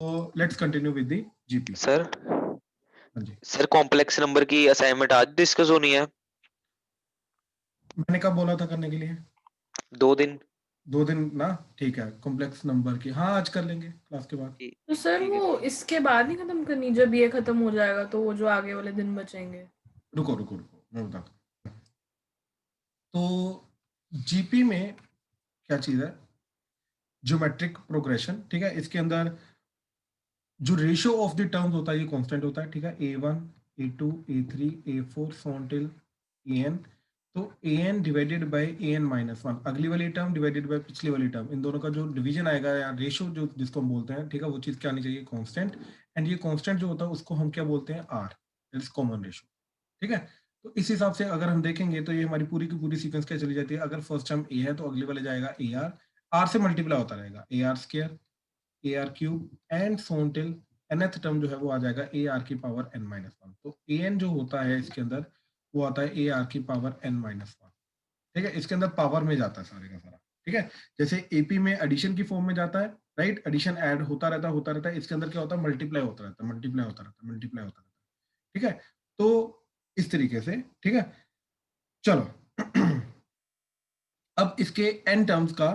So let's continue with the GP. Sir हाँ जी, sir complex number की assignment आज discuss होनी है। मैंने कब बोला था करने के लिए? 2 दिन। 2 दिन ना, ठीक है। कॉम्प्लेक्स नंबर की हाँ आज कर लेंगे क्लास के बाद। तो सर ठीक है, वो ठीक है। इसके बाद नहीं खत्म करनी, जब ये खत्म हो जाएगा तो वो जो आगे वाले दिन बचेंगे। रुको रुको रुको, मैं बताता हूँ। तो जीपी में क्या चीज है? ज्योमेट्रिक प्रोग्रेशन, ठीक है। इसके अंदर जो रेशियो ऑफ द टर्म्स होता है ये कांस्टेंट होता है, ठीक है। A1 A2 A3 A4 so till an। तो an डिवाइडेड बाय an -1, अगली वाली टर्म डिवाइडेड बाय पिछली वाली टर्म, इन दोनों का जो डिवीजन आएगा या रेशियो जो जिसको हम बोलते हैं, ठीक है, वो चीज क्या आनी चाहिए? कांस्टेंट। एंड ये कांस्टेंट जो होता है उसको हम क्या बोलते हैं? r, that is common ratio, ठीक है। तो इस हिसाब से अगर हम देखेंगे तो ये हमारी पूरी की पूरी सीक्वेंस क्या चली जाती है? अगर फर्स्ट टर्म a है तो अगले वाले जाएगा ar से मल्टीप्लाई होता रहेगा, ar square AR cube and so till nth term जो है वो आ जाएगा AR की पावर n-1। तो an जो होता है इसके अंदर वो आता है AR की पावर n-1, ठीक है। इसके अंदर पावर में जाता है सारे का सारा, ठीक है। जैसे AP में एडिशन की फॉर्म में जाता है, राइट, एडिशन ऐड होता रहता है। इसके अंदर क्या होता है? मल्टीप्लाई होता रहता है, मल्टीप्लाई होता रहता है, मल्टीप्लाई होता रहता है, ठीक है। तो इस तरीके से, ठीक है। चलो अब इसके n टर्म्स का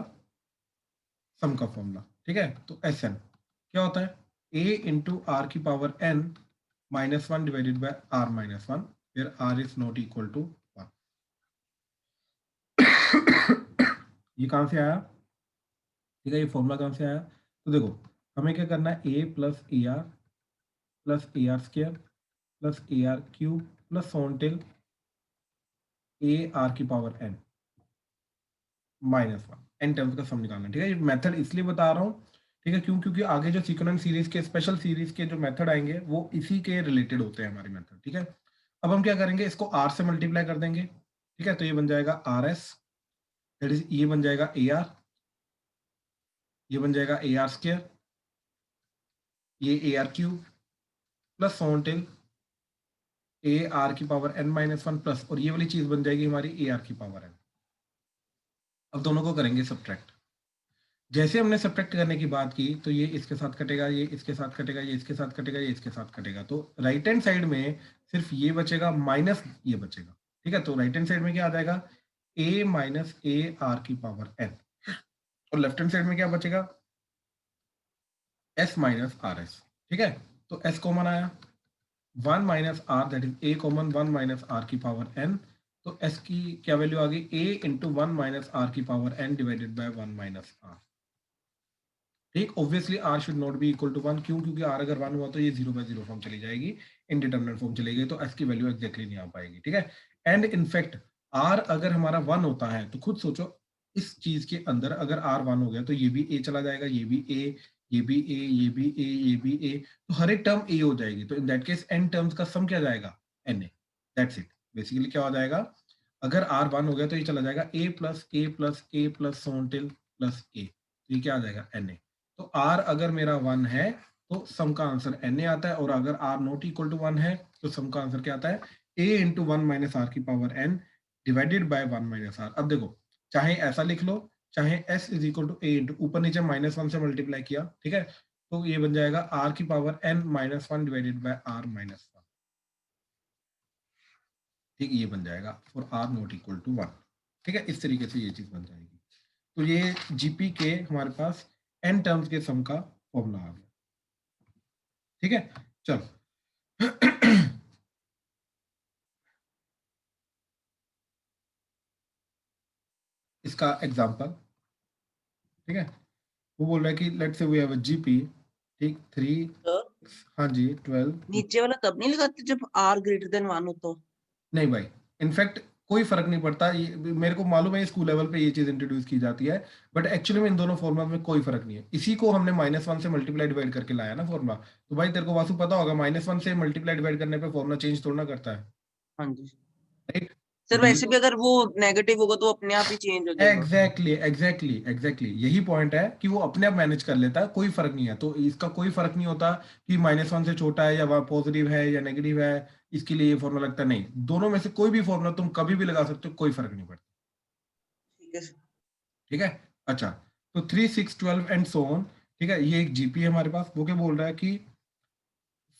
सम का फॉर्मूला, ठीक है। तो SN क्या होता है? A इंटू आर की power n -1 divided by r-1, फिर r is not equal to 1। ये कहां से आया? ठीक है, ये फॉर्मूला कहां से आया? तो देखो, हमें क्या करना है? a plus A R square plus A R cube plus so on till A R की पावर n -1, n टर्म्स का सम निकालना है, ठीक है। ये मेथड इसलिए बता रहा हूँ, ठीक है, क्योंकि आगे जो सीक्वेंस सीरीज के स्पेशल सीरीज के जो मेथड आएंगे वो इसी के रिलेटेड होते हैं हमारे मेथड, ठीक है। अब हम क्या करेंगे? इसको r से मल्टीप्लाई कर देंगे, ठीक है। तो ये बन जाएगा आर एस, दैट इज ये बन जाएगा ए आर, ये बन जाएगा ए आर स्क्र, ये A R cube plus so on till A R की पावर n-1 प्लस, और ये वाली चीज बन जाएगी हमारी ए आर की पावर n। अब दोनों को करेंगे सब्ट्रैक्ट। जैसे हमने सब्ट्रैक्ट करने की बात की तो ये इसके साथ कटेगा, ये इसके साथ कटेगा, ये इसके साथ कटेगा, ये इसके साथ कटेगा। तो राइट हैंड साइड में सिर्फ ये बचेगा माइनस ये बचेगा, ठीक है। तो राइट हैंड साइड में क्या आ जाएगा? a माइनस ए आर की पावर n, और लेफ्ट हैंड साइड में क्या बचेगा? s माइनस आर एस, ठीक है। तो s कॉमन आया, 1 minus R, that is a common, 1 minus R की पावर n। तो s की क्या वैल्यू आ गई? a इंटू 1 माइनस आर की power n divided by 1 minus R, ठीक। Obviously r should not be equal to 1, क्यों? क्योंकि r अगर 1 हुआ तो ये 0/0 फॉर्म चली जाएगी, इनडिटरमिनेट फॉर्म चली गई, तो s की वैल्यू एग्जैक्टली नहीं आ पाएगी, ठीक है। एंड इनफैक्ट r अगर हमारा 1 होता है तो खुद सोचो, इस चीज के अंदर अगर r 1 हो गया तो ये भी a चला जाएगा, ये भी a, ये भी a, ये भी a, ये भी a, तो हर एक टर्म a हो जाएगी। तो in that case n terms का सम क्या जाएगा? na, that's it. बेसिकली क्या हो जाएगा? अगर r 1 हो गया तो ये चला जाएगा a plus a plus a plus so till plus a, तो ये क्या आ जाएगा? na। तो r अगर मेरा 1 है तो सम का आंसर na आता है, और अगर r नॉट इक्वल टू 1 है तो सम का आंसर क्या आता है? a इंटू 1 माइनस आर की power n divided by 1 minus R. अब देखो, चाहे ऐसा लिख लो, चाहे s is equal to a into ऊपर नीचे -1 से मल्टीप्लाई किया, ठीक है। तो ये बन जाएगा r की power n -1 divided by r -1, ठीक। ये बन जाएगा for r not equal to 1, ठीक है। इस तरीके से ये चीज बन जाएगी। तो ये जीपी के हमारे पास n टर्म्स के सम का फॉर्मूला आ गया, ठीक है। चलो इसका एग्जांपल, ठीक है। वो बोल रहा है कि let's say we have a GP, ठीक, 3, हाँ जी, 12। नीचे वाला तब नहीं लगाते जब r ग्रेटर देन 1 हो तो? नहीं भाई, इनफैक्ट कोई फर्क नहीं पड़ता। ये मेरे को मालूम है स्कूल लेवल पे ये चीज इंट्रोड्यूस की जाती है, बट एक्चुअली में इन दोनों फॉर्मुला में कोई फर्क नहीं है। इसी को हमने -1 से मल्टीप्लाई डिवाइड करके लाया ना फॉर्मुला। तो भाई तेरे को वासु पता होगा, -1 से मल्टीप्लाई डिवाइड करने पे फॉर्मुला चेंज थोड़ा ना करता है, हाँ जी राइट। सर, वैसे भी अगर वो नेगेटिव होगा तो अपने आप ही चेंज हो जाएगा। एग्जैक्टली यही पॉइंट है कि वो अपने आप मैनेज कर लेता है, कोई फर्क नहीं है। तो इसका कोई फर्क नहीं होता कि -1 से छोटा है या पॉजिटिव है या नेगेटिव है, इसके लिए ये फॉर्मूला लगता नहीं। दोनों में से कोई भी फॉर्मूला तुम कभी भी लगा सकते हो, कोई फर्क नहीं पड़ता, ठीक है सर। ठीक है। अच्छा, तो 3, 6, 12 एंड सो ऑन, ठीक है, ये एक जीपी है हमारे पास। वो क्या बोल रहा है कि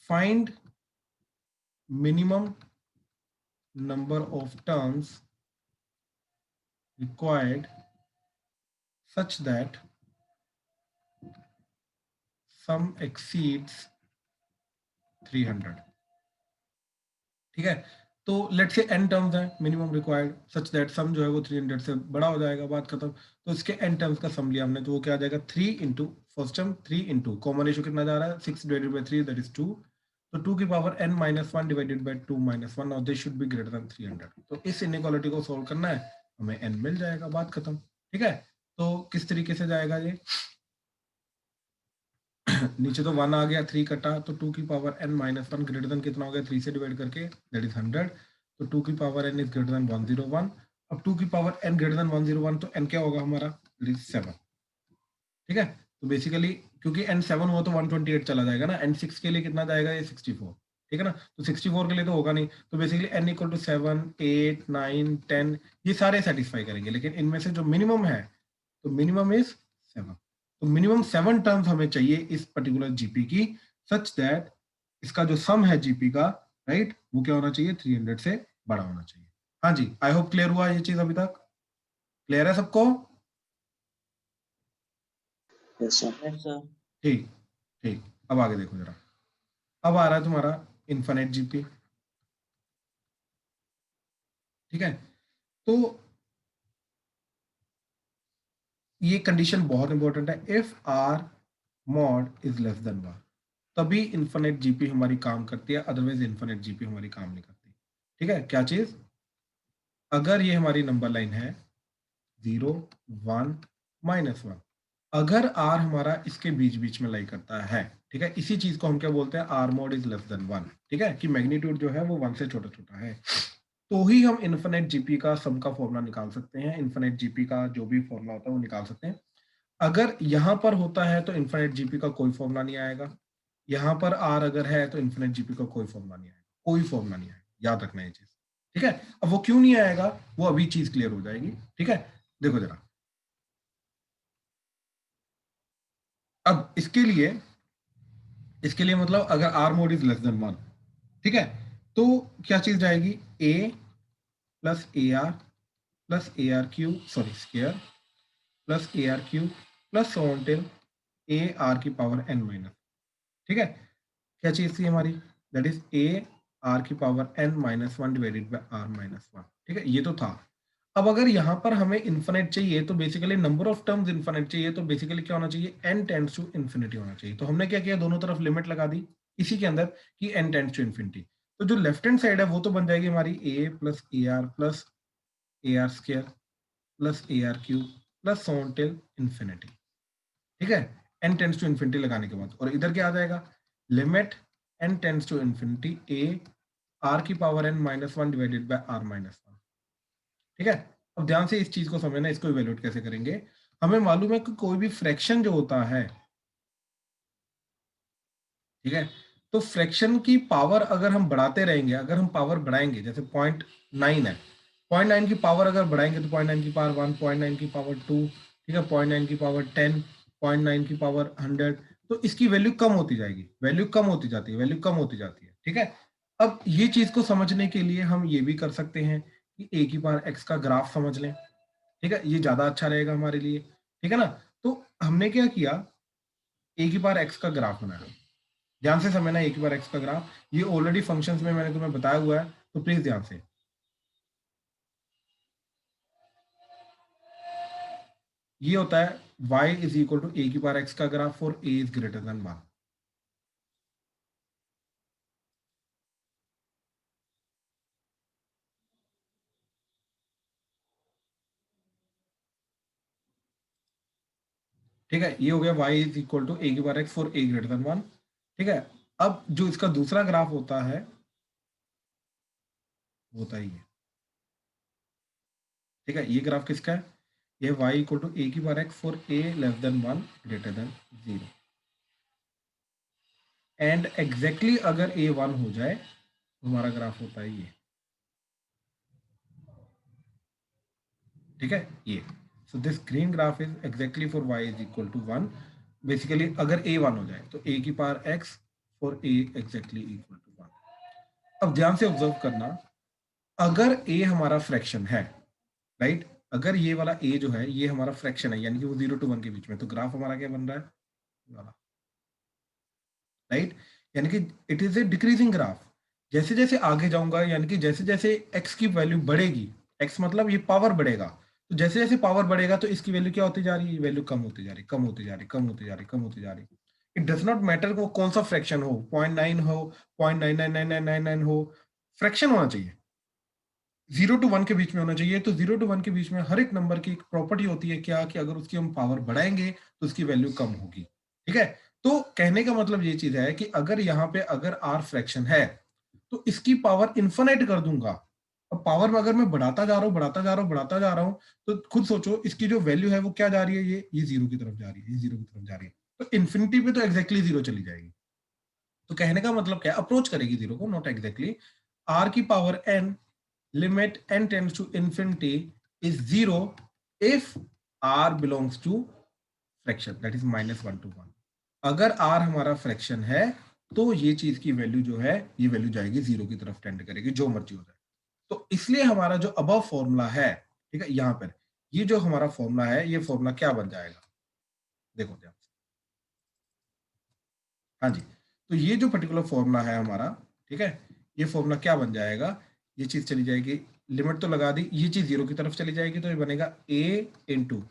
find minimum number of terms required such that sum exceeds 300। ठीक है, तो लेट्स से n टर्म्स है minimum required such that sum जो है वो 300 से बड़ा हो जाएगा, बात खत्म। तो इसके n टर्म्स का सम लिया हमने, तो वो क्या आ जाएगा 3 into first term 3 into common ratio कितना जा रहा है 6 डिवाइडेड बाई 3 दैट इज 2, तो 2 की power n minus 1 divided by 2 minus 1 और this should be greater than 300। तो इस इनइक्वालिटी को सॉल्व करना है, हमें n मिल जाएगा, बात खत्म। ठीक है, तो किस तरीके से जाएगा ये नीचे तो 1 आ गया, 3 कटा, तो 2 की power n minus 1 greater than कितना हो गया 3 से डिवाइड करके दैट इज 100, तो 2 की power n is greater than 101। अब 2 की पावर n ग्रेटर देन 101 तो n क्या होगा हमारा दैट इज 7। ठीक है, तो बेसिकली क्योंकि n 7 हुआ तो 128 चला जाएगा ना, n 6 के लिए कितना जाएगा ये 64। ठीक है ना, तो 64 के लिए तो होगा नहीं, तो बेसिकली n इक्वल टू 7 8 9 10 ये सारे सेटिस्फाई करेंगे, लेकिन इनमें से जो मिनिमम है तो मिनिमम इज 7। तो मिनिमम 7 टर्म्स हमें चाहिए इस पर्टिकुलर जीपी की सच दैट इसका जो सम है जीपी का, राइट, वो क्या होना चाहिए 300 से बड़ा होना चाहिए। हाँ जी, आई होप क्लियर हुआ ये चीज, अभी तक क्लियर है सबको? Yes sir. ठीक ठीक, अब आगे देखो जरा। अब आ रहा है तुम्हारा इन्फिनिट जीपी। ठीक है, तो ये कंडीशन बहुत इंपॉर्टेंट है, if R mod is less than 1 तभी इन्फिनिट जीपी हमारी काम करती है, अदरवाइज इन्फिनिट जीपी हमारी काम नहीं करती। ठीक है, क्या चीज, अगर ये हमारी नंबर लाइन है 0 1 -1, अगर आर हमारा इसके बीच बीच में लाई करता है, ठीक है, इसी चीज को हम क्या बोलते हैं R mod is less than 1। ठीक है, कि मैग्नीट्यूड जो है वो 1 से छोटा छोटा है, तो ही हम इन्फिनिट जीपी का सम का फॉर्मूला निकाल सकते हैं, इन्फिनिट जीपी का जो भी फॉर्मूला होता है वो निकाल सकते हैं। अगर यहां पर होता है तो इन्फिनिट जीपी का कोई फॉर्मूला नहीं आएगा, यहाँ पर आर अगर है तो इन्फिनिट जीपी का कोई फॉर्मूला नहीं आएगा, कोई फॉर्मूला नहीं आएगा, याद रखना ये चीज। ठीक है, अब वो क्यों नहीं आएगा वो अभी चीज क्लियर हो जाएगी। ठीक है, देखो जरा, अब इसके लिए मतलब अगर R mod is less than 1, ठीक है, तो क्या चीज जाएगी A plus A R plus A R Q sorry square plus A R Q plus so on till A R की पावर n माइनस। ठीक है, क्या चीज थी हमारी दैट इज ए आर की power n minus 1 divided by R minus 1। ठीक है, ये तो था। अब अगर यहाँ पर हमें इन्फिनिट चाहिए तो basically number of terms infinite चाहिए, तो बेसिकली क्या होना चाहिए n टेंड्स टू इन्फिनिटी होना चाहिए। तो हमने क्या किया, दोनों तरफ लिमिट लगा दी इसी के अंदर कि n टेंड्स टू इन्फिनिटी। तो जो लेफ्ट हैंड साइड है वो तो बन जाएगी हमारी a plus A R square plus A R cube plus so on till infinity. ठीक है, n टेंड्स टू इन्फिनिटी लगाने के बाद, और इधर क्या आ जाएगा limit n tends to infinity a r की power n minus 1 divided by r minus 1। ठीक है, अब ध्यान से इस चीज को समझना, इसको इवेल्युएट कैसे करेंगे। हमें मालूम है कि कोई भी फ्रैक्शन जो होता है, ठीक है, तो फ्रैक्शन की पावर अगर हम बढ़ाते रहेंगे, अगर हम पावर बढ़ाएंगे, जैसे 0.9 है, 0.9 की पावर अगर बढ़ाएंगे तो 0.9 की पावर 1, 0.9 की पावर 2, ठीक है, 0.9 की पावर 10, 0.9 की पावर 100, तो इसकी वैल्यू कम होती जाएगी, वैल्यू कम होती जाती है, वैल्यू कम होती जाती है। ठीक है, अब ये चीज को समझने के लिए हम ये भी कर सकते हैं कि ए की पावर एक्स का ग्राफ समझ लें। ठीक है, ये ज्यादा अच्छा रहेगा हमारे लिए। ठीक है ना, तो हमने क्या किया, ए की पावर एक्स का ग्राफ बनाया। ध्यान से समझना, एक बार एक्स का ग्राफ, ये ऑलरेडी फंक्शंस में मैंने तुम्हें बताया हुआ है, तो प्लीज ध्यान से। ये होता है y इज इक्वल टू ए की पावर एक्स का graph for a is greater than 1। ठीक है, ये हो गया y इज इक्वल टू ए की power x for a greater than 1। ठीक है, अब जो इसका दूसरा ग्राफ होता है होता ही है। ठीक है, ये ग्राफ किसका है, ये y इक्वल टू ए की power x for a less than 1 greater than 0। And exactly अगर ए 1 हो जाए तो हमारा ग्राफ होता है ये। ठीक है, ये, so this green graph is exactly for y is equal to 1 basically अगर a 1 हो जाए तो a की पावर x और a एग्जैक्टली इक्वल टू 1। अब ध्यान से ऑब्जर्व करना, अगर a हमारा फ्रैक्शन है, राइट, अगर ये वाला a जो है ये हमारा फ्रैक्शन है, यानी कि वो 0 to 1 के बीच में, तो ग्राफ हमारा क्या बन रहा है, वाला, राइट, यानी कि it is a decreasing graph. जैसे जैसे आगे जाऊंगा, यानी कि जैसे जैसे x की वैल्यू बढ़ेगी, x मतलब ये पावर बढ़ेगा, तो जैसे जैसे पावर बढ़ेगा तो इसकी वैल्यू क्या होती जा रही है, वैल्यू कम होती जा रही, कम होती जा रही, कम होती जा रही, कम होती जा रही। इट डज नॉट मैटर वो कौन सा फ्रैक्शन हो, 0.9 हो, 0.999999 हो, फ्रैक्शन होना चाहिए, 0 to 1 के बीच में होना चाहिए। तो 0 to 1 के बीच में हर एक नंबर की एक प्रॉपर्टी होती है क्या, कि अगर उसकी हम पावर बढ़ाएंगे तो उसकी वैल्यू कम होगी, ठीक है। तो कहने का मतलब ये चीज है कि अगर यहाँ पे अगर r फ्रैक्शन है तो इसकी पावर इन्फिनाइट कर दूंगा। अब पावर में अगर मैं बढ़ाता जा रहा हूँ, बढ़ाता जा रहा हूँ, बढ़ाता जा रहा हूँ, तो खुद सोचो इसकी जो वैल्यू है वो क्या जा रही है, ये 0 की तरफ जा रही है, ये 0 की तरफ जा रही है, तो इन्फिनिटी पे तो एग्जैक्टली 0 चली जाएगी। तो कहने का मतलब क्या, अप्रोच करेगी 0 को, नॉट एग्जैक्टली। r की power n limit n tends to infinity is 0 if r belongs to fraction, that is -1 to 1। अगर r हमारा फ्रैक्शन है तो ये चीज की वैल्यू जो है, ये वैल्यू जाएगी 0 की तरफ, टेंड करेगी, जो मर्जी हो जाए। तो इसलिए हमारा जो अबव फॉर्मूला है, ठीक है, यहाँ पर ये जो हमारा फॉर्मूला है, ये फॉर्मूला क्या बन जाएगा, देखो ध्यान से, हाँ जी, तो ये जो पर्टिकुलर फॉर्मूला है हमारा, ठीक है, ये फॉर्मूला क्या बन जाएगा, ये चीज चली जाएगी, लिमिट तो लगा दी, ये चीज 0 की तरफ चली जाएगी, तो ये बनेगा a into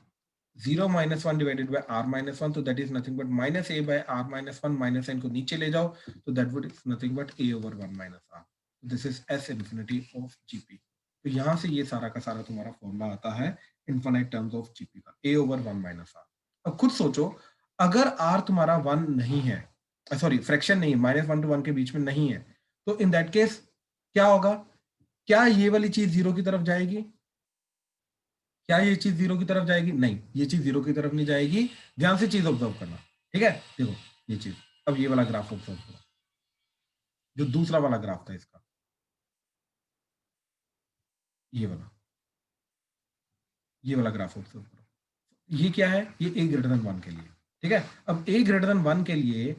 0 - 1 divided by r - 1, तो that is nothing but -a by r - 1, minus n को नीचे ले जाओ तो that would is nothing but a over 1 - r। This is s infinity of gp। तो यहाँ से ये सारा का सारा तुम्हारा फॉर्मूला आता है इनफिनाइट टर्म्स ऑफ gp का, a ओवर 1 - r। अब खुद सोचो, अगर r तुम्हारा 1 नहीं है, सॉरी फ्रैक्शन नहीं, -1 to 1 के बीच में नहीं है, तो इन दैट केस क्या होगा, क्या ये वाली चीज 0 की तरफ जाएगी, क्या ये चीज 0 की तरफ जाएगी, नहीं, ये चीज 0 की तरफ नहीं जाएगी। ध्यान से चीज ऑब्जर्व करना, ठीक है, देखो ये चीज, अब ये वाला ग्राफ ऑब्जर्व करो, जो दूसरा वाला ग्राफ था इसका, ये वाला ग्राफ ऑब्जर्व करो, ये क्या है, ये a ग्रेटर देन 1 के लिए, ठीक है। अब a ग्रेटर देन 1 के लिए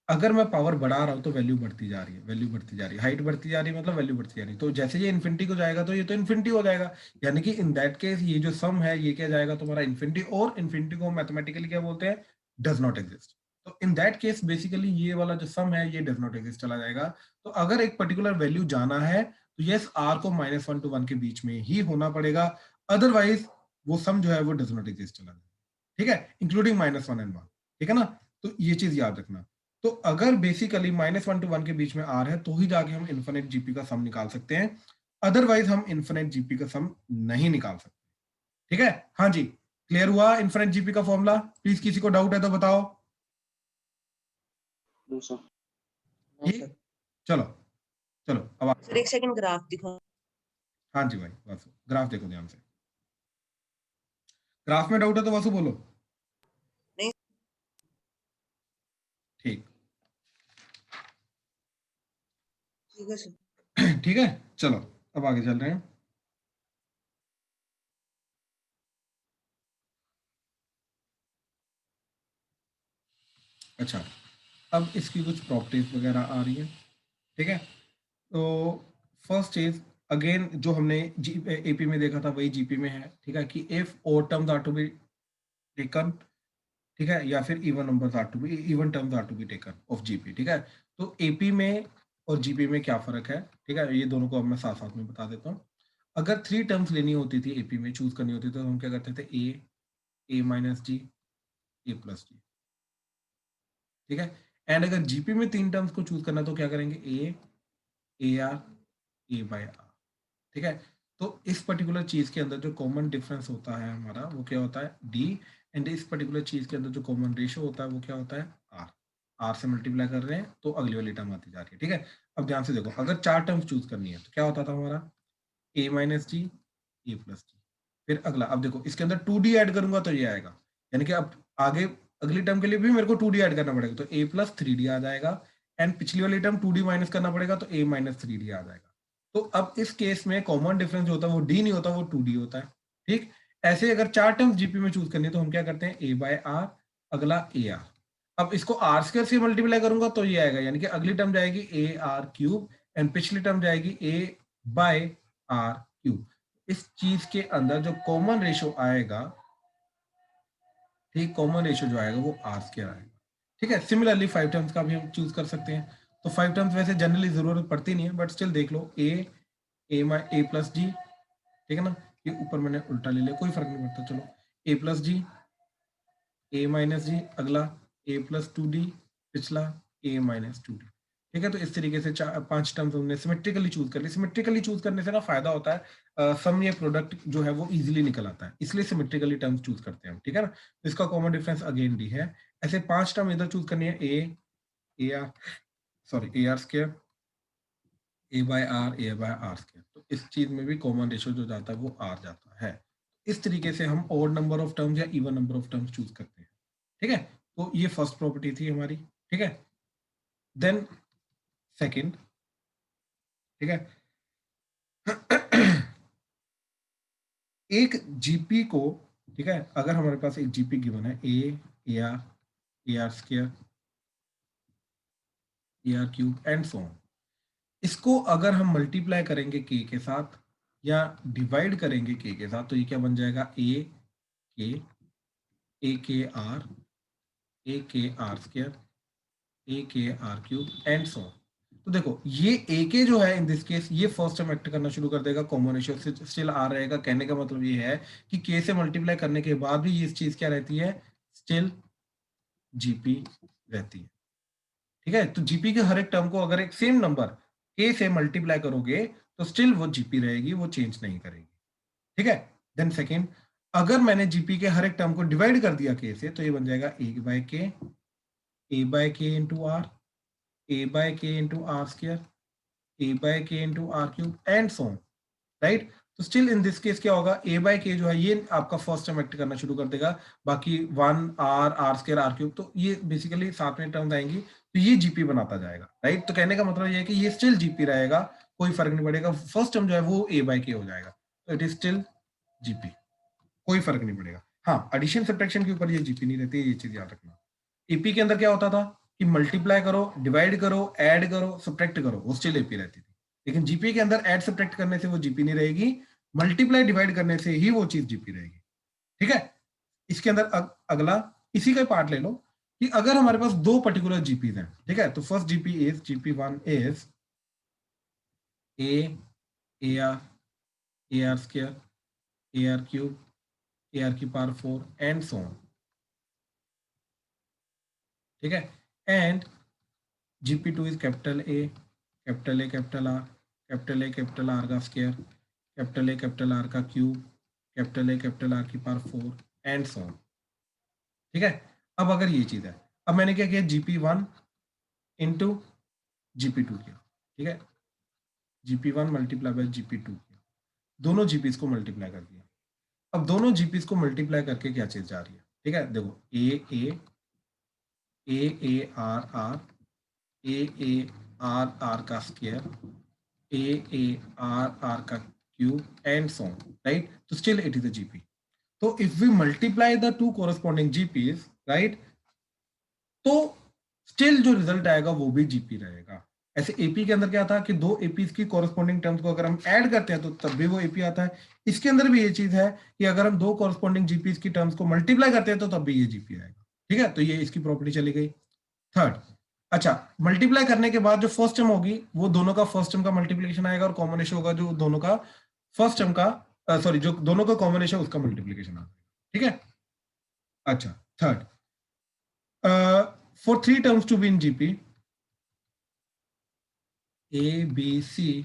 अगर मैं पावर बढ़ा रहा हूं तो वैल्यू बढ़ती जा रही है, वैल्यू बढ़ती जा रही है, हाइट बढ़ती जा रही है, मतलब वैल्यू बढ़ती जा रही है। तो जैसे ये इन्फिनिटी को जाएगा तो ये तो इन्फिनिटी हो जाएगा, यानी कि इन दैट केस ये जो सम है ये क्या जाएगा तुम्हारा इन्फिनिटी, और इन्फिनिटी को मैथमेटिकली क्या बोलते हैं, डज नॉट एग्जिस्ट। तो इन दैट केस बेसिकली ये वाला जो सम है ये डज नॉट एग्जिस्ट चला जाएगा। तो अगर एक पर्टिकुलर वैल्यू जाना है तो यस आर को -1 to 1 के बीच में ही होना पड़ेगा, अदरवाइज वो सम जो है वो डज नॉट एग्जिस्ट चला जाएगा, ठीक है, इंक्लूडिंग -1 and 1, ठीक है ना। तो ये चीज याद रखना। तो अगर बेसिकली -1 to 1 के बीच में r है तो ही जाके हम इन्फिनिट जीपी का सम निकाल सकते हैं, अदरवाइज हम इन्फिनिट जीपी का सम नहीं निकाल सकते, ठीक है। हाँ जी, क्लियर हुआ इन्फिनिट जीपी का फॉर्मूला? प्लीज किसी को डाउट है तो बताओ। ठीक, चलो चलो अब सर एक सेकंड ग्राफ दिखाओ। हाँ जी भाई, वासु ग्राफ देखो ध्यान से, ग्राफ में डाउट है तो वासु बोलो। नहीं। ठीक, ठीक है सर। ठीक है, चलो अब आगे चल रहे हैं। अच्छा, अब इसकी कुछ प्रॉपर्टीज वगैरह आ रही है, ठीक है। तो फर्स्ट चीज अगेन जो हमने एपी में देखा था वही जीपी में है, ठीक है, कि if odd terms are to be taken, ठीक है, या फिर even numbers are to be, even terms are to be taken of GP, ठीक है। तो एपी में और जीपी में क्या फर्क है, ठीक है, ये दोनों को अब मैं साथ साथ में बता देता हूँ। अगर 3 टर्म्स लेनी होती थी एपी में, चूज करनी होती थी, तो हम क्या करते थे, ए माइनस जी, ए प्लस जी, ठीक है। एंड अगर जीपी में 3 टर्म्स को चूज करना तो क्या करेंगे, A R, A by R, ठीक है। तो इस पर्टिकुलर चीज के अंदर जो कॉमन डिफरेंस होता है हमारा वो क्या होता है, डी, एंड इस पर्टिकुलर चीज के अंदर जो कॉमन रेशियो होता है वो क्या होता है, आर। आर से मल्टीप्लाई कर रहे हैं तो अगली वाली टर्म आती जा रही है, ठीक है। अब ध्यान से देखो, अगर 4 टर्म्स चूज करनी है तो क्या होता था हमारा, ए माइनस जी, ए प्लस जी, फिर अगला, अब देखो इसके अंदर 2d ऐड करूंगा तो ये आएगा, यानी कि अब आगे अगली टर्म के लिए भी मेरे को 2d ऐड करना पड़ेगा, तो a प्लस 3d आ जाएगा, एंड पिछली वाली टर्म 2d माइनस करना पड़ेगा तो a माइनस 3d आ जाएगा। तो अब इस केस में कॉमन डिफरेंस जो होता है वो d नहीं होता, वो 2d होता है, ठीक। ऐसे अगर 4 टर्म्स जीपी में चूज करनी है तो हम क्या करते हैं, a बाय आर अगला ए आर। अब इसको आर स्क्वायर से मल्टीप्लाई करूंगा तो ये आएगा, यानी कि अगली टर्म जाएगी ए आर क्यूब एंड पिछली टर्म जाएगी ए बाय आर क्यूब। इस चीज के अंदर जो कॉमन रेशो आएगा, ठीक, कॉमन रेशो जो आएगा वो आर स्क्वायर आएगा। ठीक है, सिमिलरली 5 टर्म्स का भी हम चूज कर सकते हैं। तो 5 टर्म्स वैसे जनरली जरूरत पड़ती नहीं है, बट स्टिल देख लो, ए प्लस जी, ठीक है ना, ये ऊपर मैंने उल्टा ले लिया, कोई फर्क नहीं पड़ता, चलो ए प्लस जी, ए माइनस जी, अगला ए प्लस टू डी, पिछला ए माइनस टू डी। ठीक है, तो इस तरीके से 5 टर्म्स हमने सिमेट्रिकली चूज कर ली। सिमेट्रिकली चूज करने से ना फायदा होता है, सम या प्रोडक्ट जो है वो इजीली निकल आता है, इसलिए सिमेट्रिकली टर्म्स चूज करते हैं हम। ठीक है ना, तो इसका कॉमन डिफरेंस अगेन डी है। ऐसे 5 टर्म इधर चूज करनी है, A R square, A by are square. तो इस चीज में भी कॉमन रेशियो जो जाता है वो आर जाता है। इस तरीके से हम ऑड नंबर ऑफ टर्म्स या even number of terms choose करते हैं। ठीक है, तो ये फर्स्ट प्रॉपर्टी थी हमारी। ठीक है, देन सेकंड, ठीक है, एक जीपी को, ठीक है, अगर हमारे पास एक जीपी गिवन है A R square, A R cube and so on, इसको अगर हम मल्टीप्लाई करेंगे के साथ या डिवाइड करेंगे के साथ, तो ये क्या बन जाएगा, ए के आर स्क्वायर, ए के R cube and so on. तो देखो ये ए के जो है इन दिस केस ये फर्स्ट टर्म एक्ट करना शुरू कर देगा, कॉमन रेशियो से स्टिल आ रहेगा। कहने का मतलब ये है कि के से मल्टीप्लाई करने के बाद भी ये चीज क्या रहती है, स्टिल जीपी रहती है। ठीक है, तो जीपी के हर एक टर्म को अगर एक सेम नंबर के से मल्टीप्लाई करोगे तो स्टिल वो जीपी रहेगी, वो चेंज नहीं करेगी। ठीक है, देन सेकेंड, अगर मैंने जीपी के हर एक टर्म को डिवाइड कर दिया के से, तो ये बन जाएगा ए by K into R, A by K into are square, A by K into R cube and so on. Right, तो स्टिल इन दिस केस क्या होगा, ए बाय के जो है ये आपका फर्स्ट टर्म एक्ट करना शुरू कर देगा, बाकी 1 आर स्क्वायर आर क्यूब, तो ये बेसिकली साथ में टर्म्स आएंगी, तो ये जीपी बनाता जाएगा। राइट, तो कहने का मतलब ये है कि ये स्टिल जीपी रहेगा, कोई फर्क नहीं पड़ेगा, फर्स्ट टर्म जो है वो ए बाय के हो जाएगा, तो इट इज स्टिल जीपी, कोई फर्क नहीं पड़ेगा। हाँ, एडिशन सब्ट्रैक्शन के ऊपर ये जीपी नहीं रहती है, ये चीज याद रखना। एपी के अंदर क्या होता था कि मल्टीप्लाई करो, डिवाइड करो, ऐड करो, सब्ट्रैक्ट करो, वो स्टिल एपी रहती थी। लेकिन जीपी के अंदर ऐड सब्ट्रैक्ट करने से वो जीपी नहीं रहेगी, मल्टीप्लाई डिवाइड करने से ही वो चीज जीपी रहेगी। ठीक है, इसके अंदर अगला इसी का पार्ट ले लो कि अगर हमारे पास दो पर्टिकुलर जीपीज हैं, ठीक है, तो first GP is GP one is A R square, A R cube, A R की पावर 4 एंड सो ऑन। ठीक है, and GP2 is capital A capital R, capital A capital R का square, capital A capital R का cube, capital A capital R की power 4 and so on. ठीक है, अब अगर ये चीज है, अब मैंने क्या किया, GP1 इंटू GP2 किया। ठीक है, GP1 मल्टीप्लाई बाय GP2 किया, दोनों जीपीज को मल्टीप्लाई कर दिया। अब दोनों जीपीज को मल्टीप्लाई करके क्या चीज जा रही है, ठीक है, देखो ए आर का स्क्वायर, ए आर का cube and so on. Right, तो still it is a GP. तो if we multiply the two corresponding GPs, right, तो स्टिल जो रिजल्ट आएगा वो भी जीपी रहेगा। ऐसे एपी के अंदर क्या था कि दो एपीज की कोरस्पॉन्डिंग टर्म्स को अगर हम ऐड करते हैं तो तब भी वो एपी आता है। इसके अंदर भी ये चीज है कि अगर हम दो कोरस्पॉन्डिंग जीपीज की टर्म्स को मल्टीप्लाई करते हैं तो तब भी ये जीपी आएगा। ठीक है, तो ये इसकी प्रॉपर्टी चली गई। थर्ड, अच्छा, मल्टीप्लाई करने के बाद जो फर्स्ट टर्म होगी वो दोनों का फर्स्ट टर्म का मल्टीप्लिकेशन आएगा और कॉमन रेशियो होगा जो दोनों का फर्स्ट टर्म का सॉरी जो दोनों का कॉमन रेशियो उसका मल्टीप्लिकेशन आएगा। ठीक है, अच्छा, third, for three terms to be in GP, A, B, C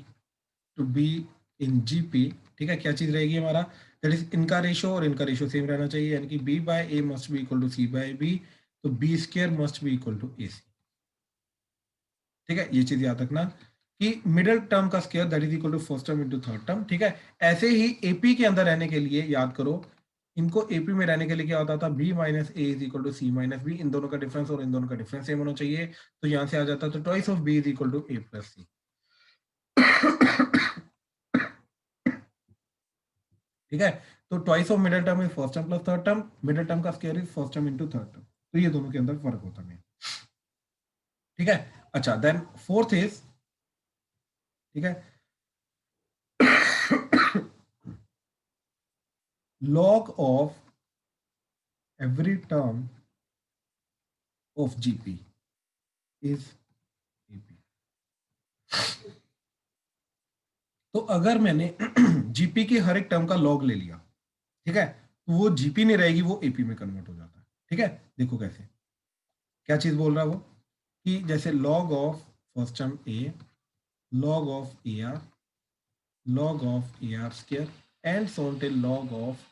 to be in GP, ठीक है, क्या चीज रहेगी हमारा, दैट इज इनका रेशियो और इनका रेशियो सेम रहना चाहिए, यानी कि B by A must be equal to C by B, तो B square must be equal to AC। ठीक है, ये चीज याद रखना कि मिडिल टर्म का square that is equal to first term into third term. ठीक है, ऐसे ही AP के अंदर रहने के लिए याद करो, इनको एपी में रहने के लिए क्या होता था, b minus A is equal to C minus B, इन दोनों का डिफरेंस और इन दोनों का डिफरेंस सेम होना चाहिए, तो यहां से आ जाता है तो twice of b is equal to A plus C. ठीक है, तो twice of middle term is first term plus third term, middle term का square is first term into third term. तो ये दोनों के अंदर फर्क होता है, ठीक है। अच्छा, देन फोर्थ इज, ठीक है, log of every term of GP is AP। तो अगर मैंने जीपी की हर एक टर्म का लॉग ले लिया, ठीक है, तो वो जीपी नहीं रहेगी, वो एपी में कन्वर्ट हो जाता है, ठीक है। देखो कैसे, क्या चीज बोल रहा है वो, कि जैसे log of first term A, log of A R, log of A R square and so till log of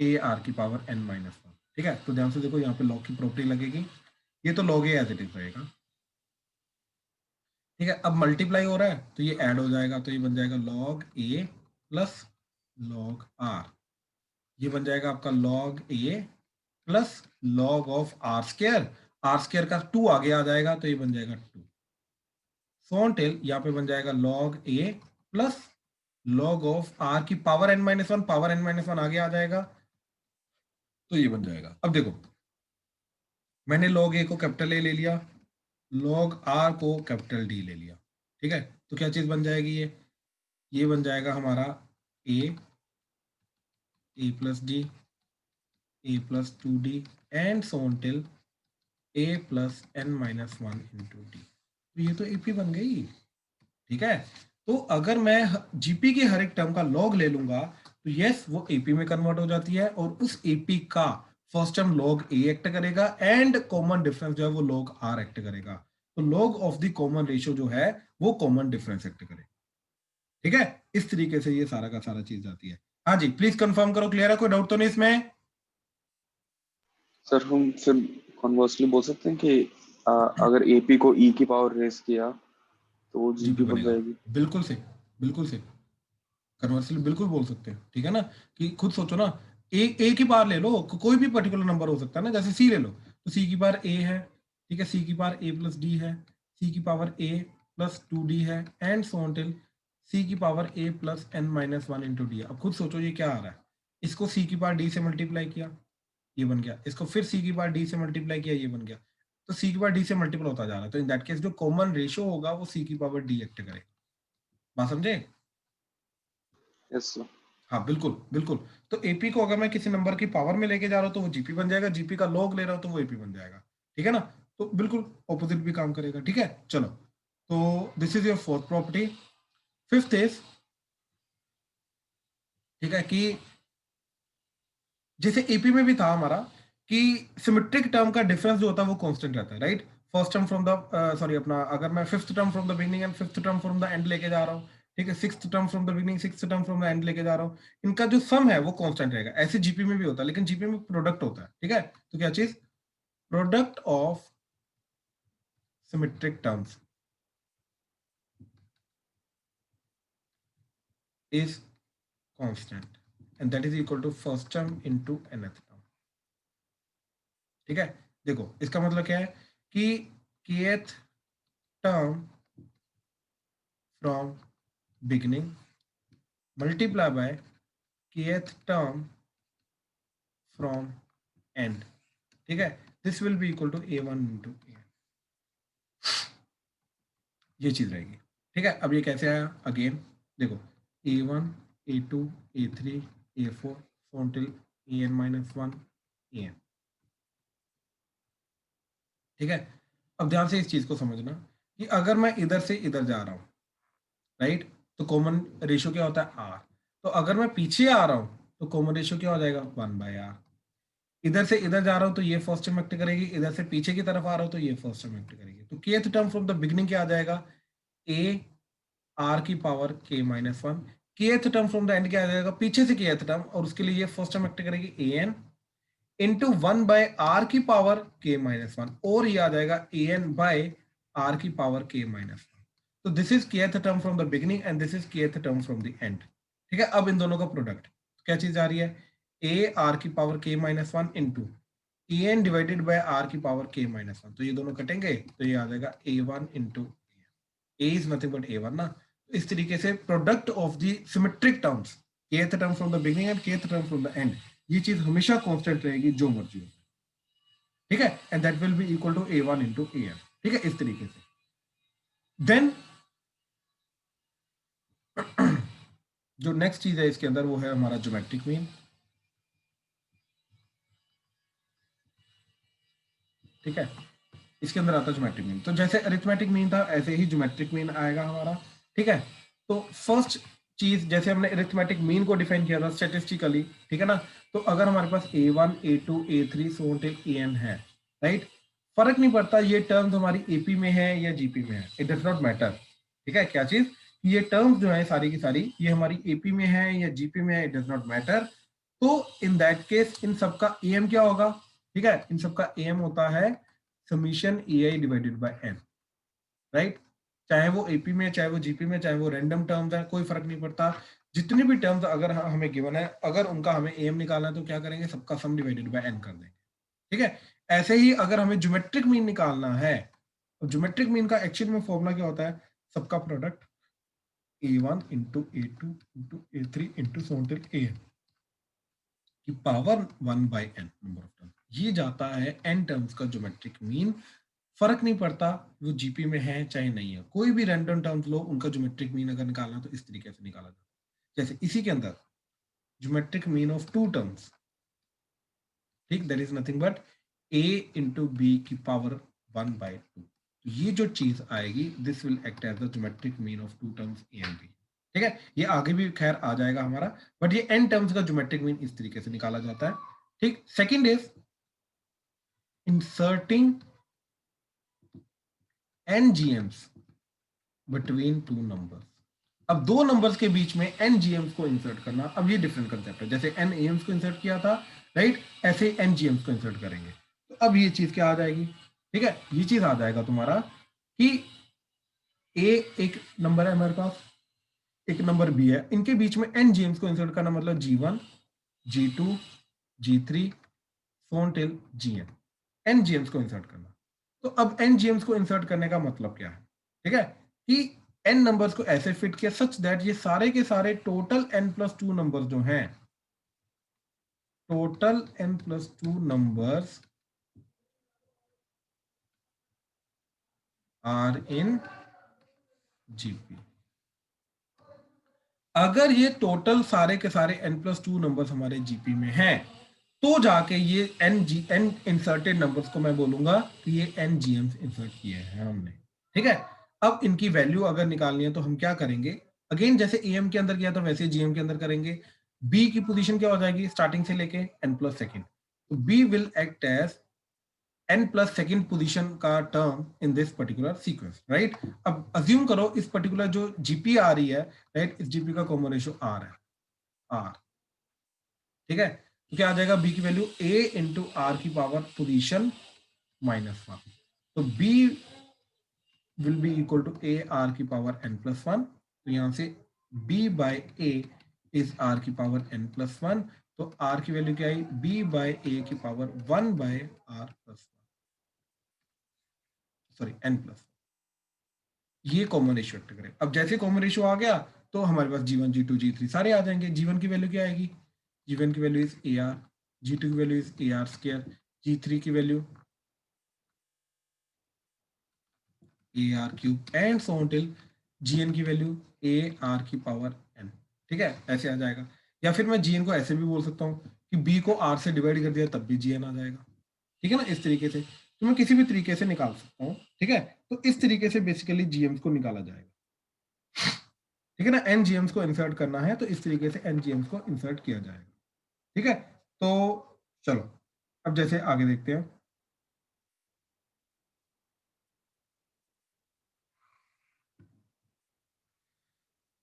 A R की पावर n माइनस वन, ठीक है। तो ध्यान से देखो, यहाँ पे log की प्रॉपर्टी लगेगी, ये तो log a as it is रहेगा, ठीक है। अब मल्टीप्लाई हो रहा है तो ये ऐड हो जाएगा, तो ये बन जाएगा log a plus log r, ये बन जाएगा आपका log a plus log of r square का 2 आगे आ जाएगा, तो ये बन जाएगा 2, सो टिल यहाँ पे बन जाएगा log a plus log of r की power n minus one, power n minus one आगे आ जाएगा, तो ये बन जाएगा। अब देखो, मैंने log a को कैपिटल ए ले लिया, log r को कैपिटल डी ले लिया, ठीक है। तो क्या चीज बन जाएगी, ये बन जाएगा हमारा A plus D, A plus 2d and so till A plus n minus one into D. तो ये तो एपी बन गई, ठीक है। तो अगर मैं जीपी की हर एक टर्म का लॉग ले लूंगा तो यस, वो एपी में कन्वर्ट हो जाती है, और उस एपी का फर्स्ट टर्म log ए एक्ट करेगा एंड कॉमन डिफरेंस जो है वो log आर एक्ट करेगा। तो log of the common ratio जो है वो कॉमन डिफरेंस एक्ट करेगा, ठीक है। इस तरीके से ये सारा का सारा चीज जाती है। हाँ जी, प्लीज कंफर्म करो, क्लियर है, कोई डाउट तो नहीं इसमें? सर हम फिर कॉन्वर्सली बोल सकते हैं कि अगर एपी को ई की पावर रेस किया तो वो जीपी बन जाएगी। बिल्कुल से, बिल्कुल से कन्वर्सली बिल्कुल बोल सकते हैं, ठीक है ना। कि खुद सोचो ना, ए की पावर ले लो, कोई भी पर्टिकुलर नंबर हो सकता है ना, जैसे सी ले लो, तो सी की पावर ए है, ठीक है, सी की पावर ए प्लस डी है, सी की पावर ए प्लस 2d है एंड सो टिल सी की power A plus n minus one into D. अब खुद सोचो ये क्या आ रहा है, इसको सी की पावर डी से मल्टीप्लाई किया, ये बन गया, इसको फिर सी की पावर डी से मल्टीप्लाई किया, ये बन गया, तो सी की पावर डी से मल्टीपल होता जा रहा है। तो इन दैट केस जो कॉमन रेशियो होगा वो सी की पावर डी एक्ट करेगा। बात समझे? Yes sir. हाँ बिल्कुल बिल्कुल। तो एपी को अगर मैं किसी नंबर की पावर में लेके जा रहा हूँ तो वो जीपी बन जाएगा, जीपी का लॉग ले रहा हूँ तो वो एपी बन जाएगा, ठीक है ना। तो बिल्कुल ऑपोजिट भी काम करेगा, ठीक है। चलो, तो this is your fourth property. Fifth is, ठीक है, कि जैसे एपी में भी था हमारा कि सिमेट्रिक टर्म का डिफरेंस जो होता है वो कांस्टेंट रहता है, right. First term from the sorry अपना, अगर मैं fifth term from the beginning and fifth term from the end लेके जा रहा हूँ, ठीक है, sixth term from the beginning sixth term from the end लेके जा रहा हूँ, इनका जो सम है वो कांस्टेंट रहेगा। ऐसे जीपी में भी होता है, लेकिन जीपी में प्रोडक्ट होता है, ठीक है। तो क्या चीज, product of symmetric terms is constant and that is equal to first term into nth term, ठीक है। देखो इसका मतलब क्या है कि kth term from beginning multiply by kth term from end, ठीक है, this will be equal to a1 into a, ये चीज रहेगी, ठीक है। अब ये कैसे आया, अगेन देखो, a1 a2 a3 a4 until an minus 1 an, ठीक है। अब ध्यान से इस चीज को समझना कि अगर मैं इधर से इधर जा रहा हूं, राइट, तो कॉमन रेशियो क्या होता है r। तो अगर मैं पीछे आ रहा हूं तो कॉमन रेशियो क्या हो जाएगा 1/r। इधर से इधर जा रहा हूं तो ये फर्स्ट टर्म एक्ट करेगी, इधर से पीछे की तरफ आ रहा हूं तो ये फर्स्ट टर्म एक्ट करेगी। तो kth term from the beginning क्या आ जाएगा, a r की power k minus one, kth term from the end क्या आ जाएगा, पीछे से kth टर्म, और उसके लिए ये फर्स्ट टर्म एक्ट करेगी an इंटू 1/r की पावर k माइनस वन, और ये आ जाएगा an/r की पावर k माइनस वन। तो this is kth term from the beginning and this is kth term from the end, ठीक है। अब इन दोनों का प्रोडक्ट क्या चीज आ रही है, ar की power k minus one into an divided by r की पावर k माइनस वन। तो ये दोनों कटेंगे तो ये आ जाएगा a1 into a is nothing but a1 ना। तो इस तरीके से product of the symmetric terms, kth term from the beginning and kth term from the end, ये चीज हमेशा कांस्टेंट रहेगी जो मर्जी हो। ठीक है, and that will be equal to A1 into AN, ठीक है, इस तरीके से। देन जो नेक्स्ट चीज है इसके अंदर वो है हमारा ज्योमेट्रिक मीन, ठीक है, इसके अंदर आता है ज्योमेट्रिक मीन। तो जैसे अरिथमेटिक मीन था ऐसे ही ज्योमेट्रिक मीन आएगा हमारा, ठीक है। तो फर्स्ट चीज, जैसे हमने अरिथमेटिक मीन को डिफाइन किया था स्टैटिस्टिकली, ठीक है ना, तो अगर हमारे पास A1 A2 A3 so till AN है, राइट, फर्क नहीं पड़ता ये टर्म्स हमारी एपी में है या जीपी में है, इट डज नॉट मैटर, ठीक है। क्या चीज, ये टर्म्स जो है सारी की सारी ये हमारी एपी में है या जीपी में है, इट डज नॉट मैटर। तो इन दैट केस इन सबका एम क्या होगा, ठीक है, इन सबका एम होता है summation AI divided by n, right. चाहे वो एपी में, चाहे वो जीपी में, चाहे वो रैंडम टर्म्स है, कोई फर्क नहीं पड़ता। जितनी भी टर्म्स अगर हमें गिवन है, अगर उनका हमें एम निकालना है तो क्या करेंगे, सबका सम डिवाइडेड बाय n कर देंगे, ठीक है। ऐसे ही अगर हमें ज्योमेट्रिक मीन निकालना है, तो ज्योमेट्रिक मीन का एक्चुअल में फॉर्मूला क्या होता है, सबका product A1 into A2 into A3 into so till AN की power 1 by n number of term, ये जाता है n टर्म्स का ज्योमेट्रिक मीन। फर्क नहीं पड़ता वो जीपी में है चाहे नहीं है, कोई भी रैंडम टर्म्स लो उनका ज्योमेट्रिक मीन अगर निकालना तो इस तरीके से निकाला जाता है। जैसे इसी के अंदर geometric mean of two terms, ठीक, that is nothing but a into B की पावर 1 बाय 2, तो ये जो चीज आएगी this will act as the geometric mean of two terms a and b, ठीक है। ये आगे भी खैर आ जाएगा हमारा, बट ये n टर्म्स का ज्योमेट्रिक मीन इस तरीके से निकाला जाता है, ठीक। Second is inserting n GMs between two numbers. अब दो नंबर्स के बीच में n GMs को इंसर्ट करना, अब ये डिफरेंट कंसेप्ट है। जैसे n AMs को इंसर्ट किया था, राइट, ऐसे n GMs को इंसर्ट करेंगे। तो अब ये चीज क्या आ जाएगी, ठीक है, ये चीज आ जाएगा तुम्हारा कि a एक नंबर है हमारे पास, एक नंबर b है, इनके बीच में n GMs को इंसर्ट करना मतलब G1 G2 G3 so till GN, n GMs को इंसर्ट करना। तो अब n GMs को इंसर्ट करने का मतलब क्या है, ठीक है, कि n नंबर्स को ऐसे फिट किया सच दैट ये सारे के सारे टोटल n+2 नंबर्स जो हैं, total n+2 numbers are in GP. अगर ये टोटल सारे के सारे n+2 नंबर्स हमारे जीपी में हैं, तो जाके ये n इंसर्टेड नंबर्स को मैं बोलूंगा कि ये n GMs इंसर्ट किए हैं हमने, ठीक है। अब इनकी वैल्यू अगर निकालनी है तो हम क्या करेंगे, अगेन जैसे AM के अंदर किया था वैसे GM के अंदर करेंगे। B की पोजीशन क्या हो जाएगी स्टार्टिंग से लेके n+2, तो B will act as n+2 position का term in this particular sequence, right. अब अज्यूम करो इस पर्टिकुलर जो जीपी आ रही है, राइट, इस जीपी का कॉमन रेशियो R है, R, ठीक है। तो क्या आ जाएगा, B की वैल्यू A इंटू R की पावर पोजीशन -1, तो B will be equal to A R की पावर n+1, तो यहां से B by A is R की पावर n+1, तो R की वैल्यू क्या आई, B बाय A की power 1 by R+1, sorry n+1, ये कॉमन रेशियो एक्ट करें। अब जैसे कॉमन रेशियो आ गया तो हमारे पास G1 G2 G3 सारे आ जाएंगे। G1 की वैल्यू क्या आएगी, G1 की वैल्यू इज AR, G2 की value is AR square, G3 की value AR cube and so on till GN की वैल्यू AR की पावर n, ठीक है, ऐसे आ जाएगा। या फिर मैं GN को ऐसे भी बोल सकता हूँ कि B को R से डिवाइड कर दिया तब भी GN आ जाएगा, ठीक है ना, इस तरीके से। तो मैं किसी भी तरीके से निकाल सकता हूँ, ठीक है। तो इस तरीके से बेसिकली GMs को निकाला जाएगा, ठीक है ना। n GMs को इंसर्ट करना है तो इस तरीके से n GMs को इंसर्ट किया जाएगा, ठीक है। तो चलो अब जैसे आगे देखते हैं,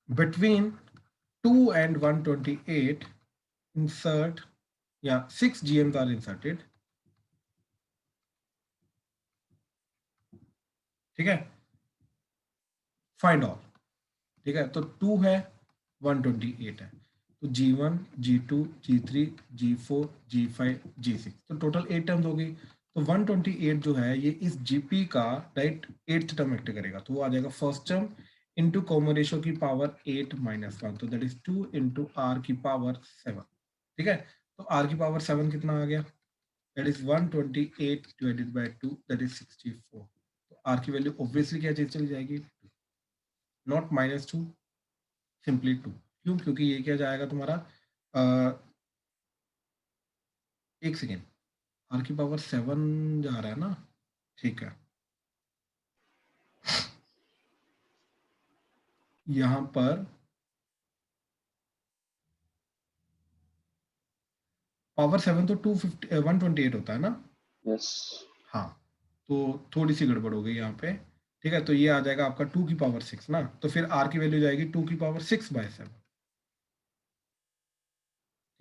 between 2 and 128 insert, yeah, 6 GMs are inserted, ठीक है, फाइंड ऑल, ठीक है। तो 2 है 128 है, तो G1 G2 G3 G4 G5 G6, तो टोटल 8 टर्म्स हो गई। तो 128 जो है ये इस GP का राइट 8th टर्म एक्ट करेगा, तो वो आ जाएगा first term into common ratio की पावर 8 - 1, तो दैट इज 2 इंटू R की पावर 7, ठीक है। तो R की पावर 7 कितना आ गया, that is 128 divided by 2 that is 64। तो r की वैल्यू ऑब्वियसली क्या चीज चली जाएगी, नॉट -2, सिंपली 2। क्यों? क्योंकि ये क्या जाएगा तुम्हारा, एक सेकेंड, r की पावर 7 जा रहा है ना, ठीक है। यहां पर पावर 7 तो 128 होता है ना, यस हाँ, तो थोड़ी सी गड़बड़ हो गई यहाँ पे, ठीक है। तो ये आ जाएगा आपका 2 की पावर 6 ना, तो फिर r की वैल्यू जाएगी 2 की पावर 6/7,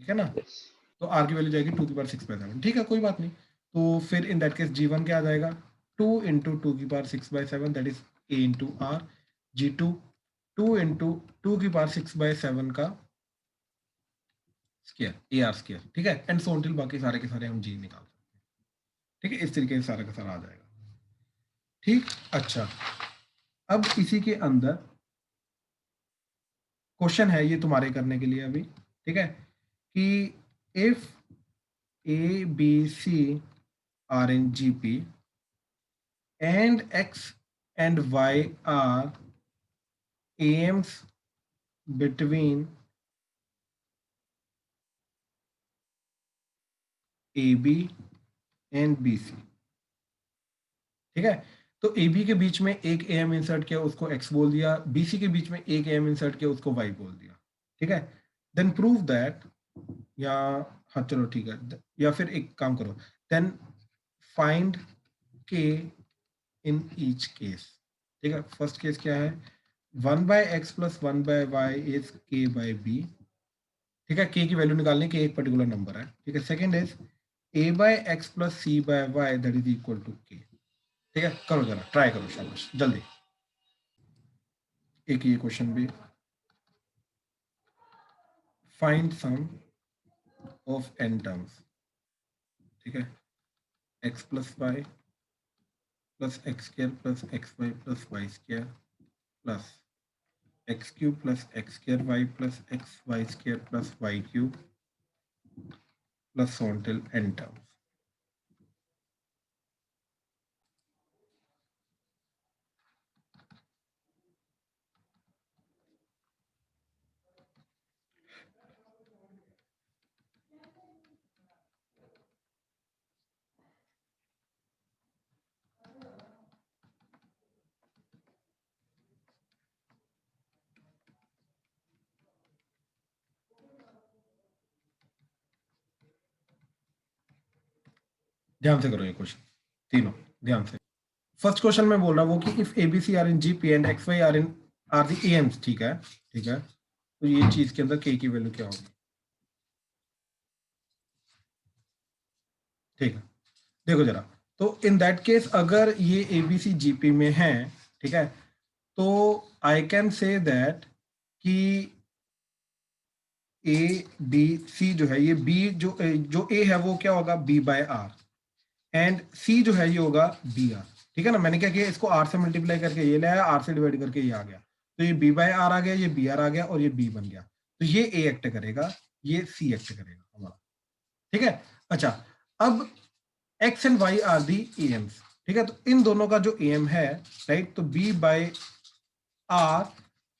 ठीक है ना। यस तो r की वैल्यू जाएगी 2 की पावर 6/7, ठीक है, कोई बात नहीं। तो फिर इन दैट केस g1 क्या आ जाएगा, 2 इंटू 2 की power 6/7 that is a into r, g2 2 into 2 की पावर 6/7 का स्क्वायर, AR स्क्वायर, ठीक है। एंड सो अनटिल बाकी सारे के सारे हम g निकाल सकते हैं, ठीक है। इस तरीके से सारा का सारा आ जाएगा, ठीक। अच्छा, अब इसी के अंदर क्वेश्चन है ये तुम्हारे करने के लिए अभी, ठीक है, कि if A B C are in GP and X and Y are AMs between AB and BC, ठीक है। तो AB के बीच में एक AM इंसर्ट किया, उसको X बोल दिया, BC के बीच में एक AM इंसर्ट किया, उसको Y बोल दिया, ठीक है। देन प्रूव दैट, या हाँ चलो ठीक है, या फिर एक काम करो, then find K in each case, ठीक है। फर्स्ट केस क्या है, 1/x + 1/y इज k/b, ठीक है। k की वैल्यू निकालने के एक पर्टिकुलर नंबर है, ठीक है। Second is a/x + c/y that is equal to k, ठीक है। करो जरा, ट्राई करो, शाबाश, जल्दी। एक ये क्वेश्चन भी, find sum of n terms, ठीक है, x + y + x² + xy + y² plus x³ + x² y + xy² + y³ plus so on till n terms। ध्यान से करो ये क्वेश्चन तीनों, ध्यान से। फर्स्ट क्वेश्चन में बोल रहा हूँ वो कि if ABC are in GP and XY are the AMs, ठीक है, ठीक है। तो ये चीज के अंदर K की वैल्यू क्या होगी, ठीक है। देखो जरा, तो इन दैट केस अगर ये ABC GP में है, ठीक है, तो आई कैन से दैट कि ABC जो है, ये B जो A है वो क्या होगा, B/R, एंड C जो है ये होगा BR, ठीक है ना। मैंने क्या किया, इसको R से मल्टीप्लाई करके ये ले आया, R से डिवाइड करके ये आ गया, तो ये B/R आ गया, ये BR आ गया, और ये B बन गया। तो ये A एक्ट करेगा, ये C एक्ट करेगा हमारा, ठीक है। अच्छा, अब X and Y are the AMs, ठीक है। तो इन दोनों का जो AM है, राइट, तो B/R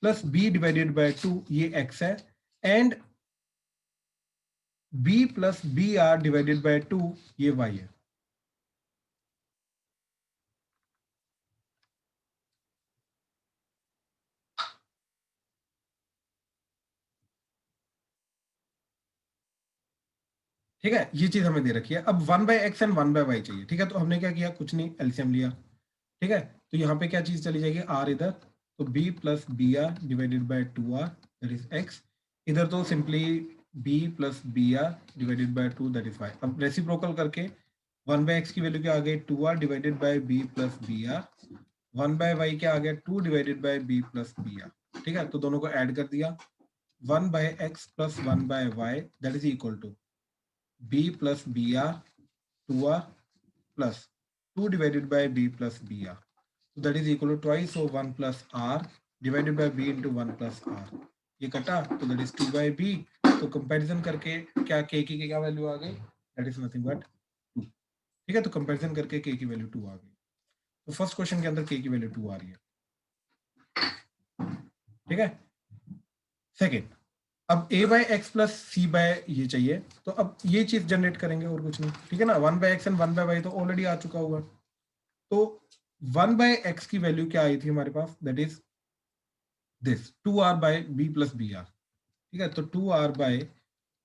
+ B डिवाइडेड बाय 2 ये X है, and B + BR divided by 2 ये Y है। ठीक है, ये चीज हमें दे रखी है। अब 1/x एंड 1/y चाहिए, ठीक है। तो हमने क्या किया, कुछ नहीं, एलसीएम लिया, ठीक है। तो यहाँ पे क्या चीज चली जाएगी, r इधर, तो B + BR divided by 2r that is x, इधर तो simply B + BR divided by 2 that is y। अब रेसिप्रोकल करके 1/x की वैल्यू क्या आ गई, 2r divided by B + BR, 1/y क्या आ गया, 2 डिवाइडेड बाय B + BR, ठीक है। तो दोनों को ऐड कर दिया, 1/x + 1/y that is equal to B + BR 2r plus 2 divided by B + BR, so that is equal to twice of 1 + R divided by B into 1 + R, ये कटा, तो that is 2/B। तो comparison करके क्या K की क्या value आ गई, that is nothing but 2, ठीक है, तो कंपैरिजन करके k की वैल्यू 2 आ गई। तो फर्स्ट क्वेश्चन के अंदर k की वैल्यू 2 आ रही है, ठीक है। सेकेंड, अब a by x plus c by ये चाहिए, तो अब ये चीज जनरेट करेंगे और कुछ नहीं, ठीक है ना। 1 by x and 1 by y तो ऑलरेडी आ चुका होगा। तो 1 बाय एक्स की वैल्यू क्या आई थी हमारे पास, that is this 2r by B plus B R, ठीक है। तो 2r by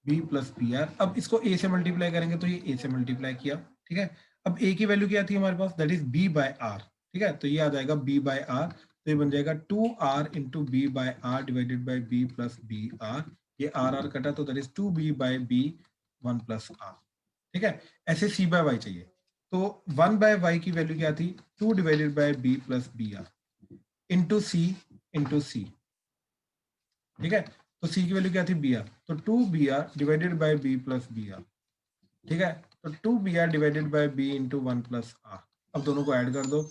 B plus B R, अब इसको a से मल्टीप्लाई करेंगे तो ये a से मल्टीप्लाई किया, ठीक है। अब a की वैल्यू क्या थी हमारे पास, that is b by r, ठीक है। तो ये आ जाएगा b बाय r, तो ये बन जाएगा 2r into b by r divided by b plus B r, ये r कटा तो that is 2b by b 1 plus r, ठीक है। ऐसे c बाय y चाहिए, तो 1 बाय y की वैल्यू क्या थी, 2 divided by b plus B r into c, ठीक है। तो c की वैल्यू क्या थी, br, तो 2br divided by b plus br, ठीक है। तो 2br divided by b into 1 plus r, अब दोनों को ऐड कर दो,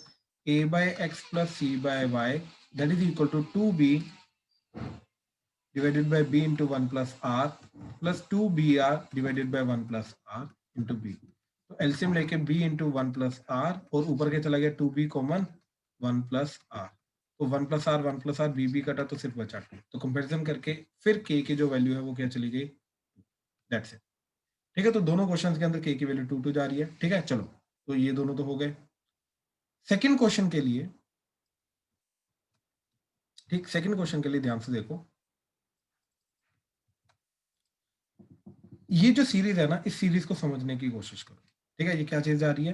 a by x plus c by y that is equal to 2b divided by b into 1 plus r plus 2br divided by 1 plus r into b। तो LCM लेके b into 1 plus r और ऊपर के चला गया 2b common 1 plus r, तो 1 plus r b कटा तो सिर्फ बचा 2। तो कंपैरिजन करके फिर k की जो वैल्यू है वो क्या चली गई, दैट्स इट, ठीक है। तो दोनों क्वेश्चंस के अंदर k की वैल्यू 2 जा रही है, ठीक है। चलो, तो ये दोनों तो हो गए। सेकंड क्वेश्चन के लिए, ठीक, सेकंड क्वेश्चन के लिए ध्यान से देखो, ये जो सीरीज है ना, इस सीरीज को समझने की कोशिश करो, ठीक है। ये क्या चीज आ रही है,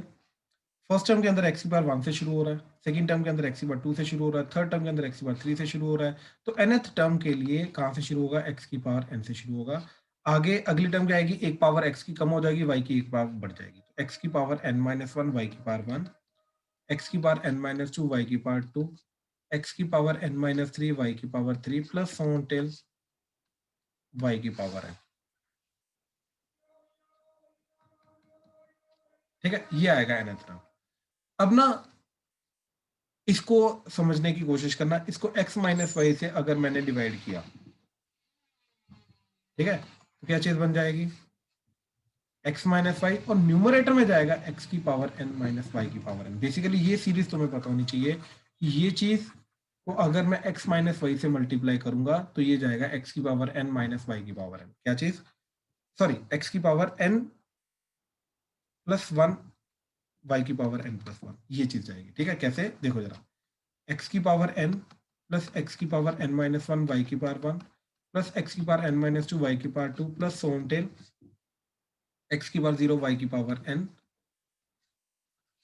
फर्स्ट टर्म के अंदर एक्स की पावर 1 से शुरू हो रहा है, सेकंड टर्म के अंदर एक्स की पावर 2 से शुरू हो रहा है, थर्ड टर्म के अंदर एक्स की पावर 3 से शुरू हो रहा है। तो nth टर्म के लिए कहां से शुरू होगा, एक्स की पावर n से शुरू होगा। आगे अगली टर्म क्या आएगी, एक पावर एक्स की कम हो जाएगी, वाई की एक पावर बढ़ जाएगी। तो एक्स की पावर n माइनस 1, वाई की पावर 1, एक्स की पावर n माइनस 2, वाई की पावर 2, एक्स की पावर n माइनस 3, वाई की power 3 plus so on till y की पावर n, ठीक है। ये आएगा nth टर्म। अब ना इसको समझने की कोशिश करना, इसको x माइनस वाई से अगर मैंने डिवाइड किया, ठीक है, तो क्या चीज बन जाएगी, x माइनस वाई, और न्यूमरेटर में जाएगा x की पावर n माइनस वाई की पावर n। बेसिकली ये सीरीज तुम्हें पता होनी चाहिए कि ये चीज को अगर मैं x माइनस वाई से मल्टीप्लाई करूंगा तो ये जाएगा x की पावर n माइनस वाई की पावर n, क्या चीज, सॉरी, x की पावर n प्लस 1 y की पावर n प्लस 1, ये चीज जाएगी, ठीक है। कैसे, देखो जरा, x की पावर n प्लस x की पावर n माइनस 1 y की पावर 1 प्लस x की पावर n माइनस 2 y की power 2 plus so on till x की पावर 0 y की पावर n,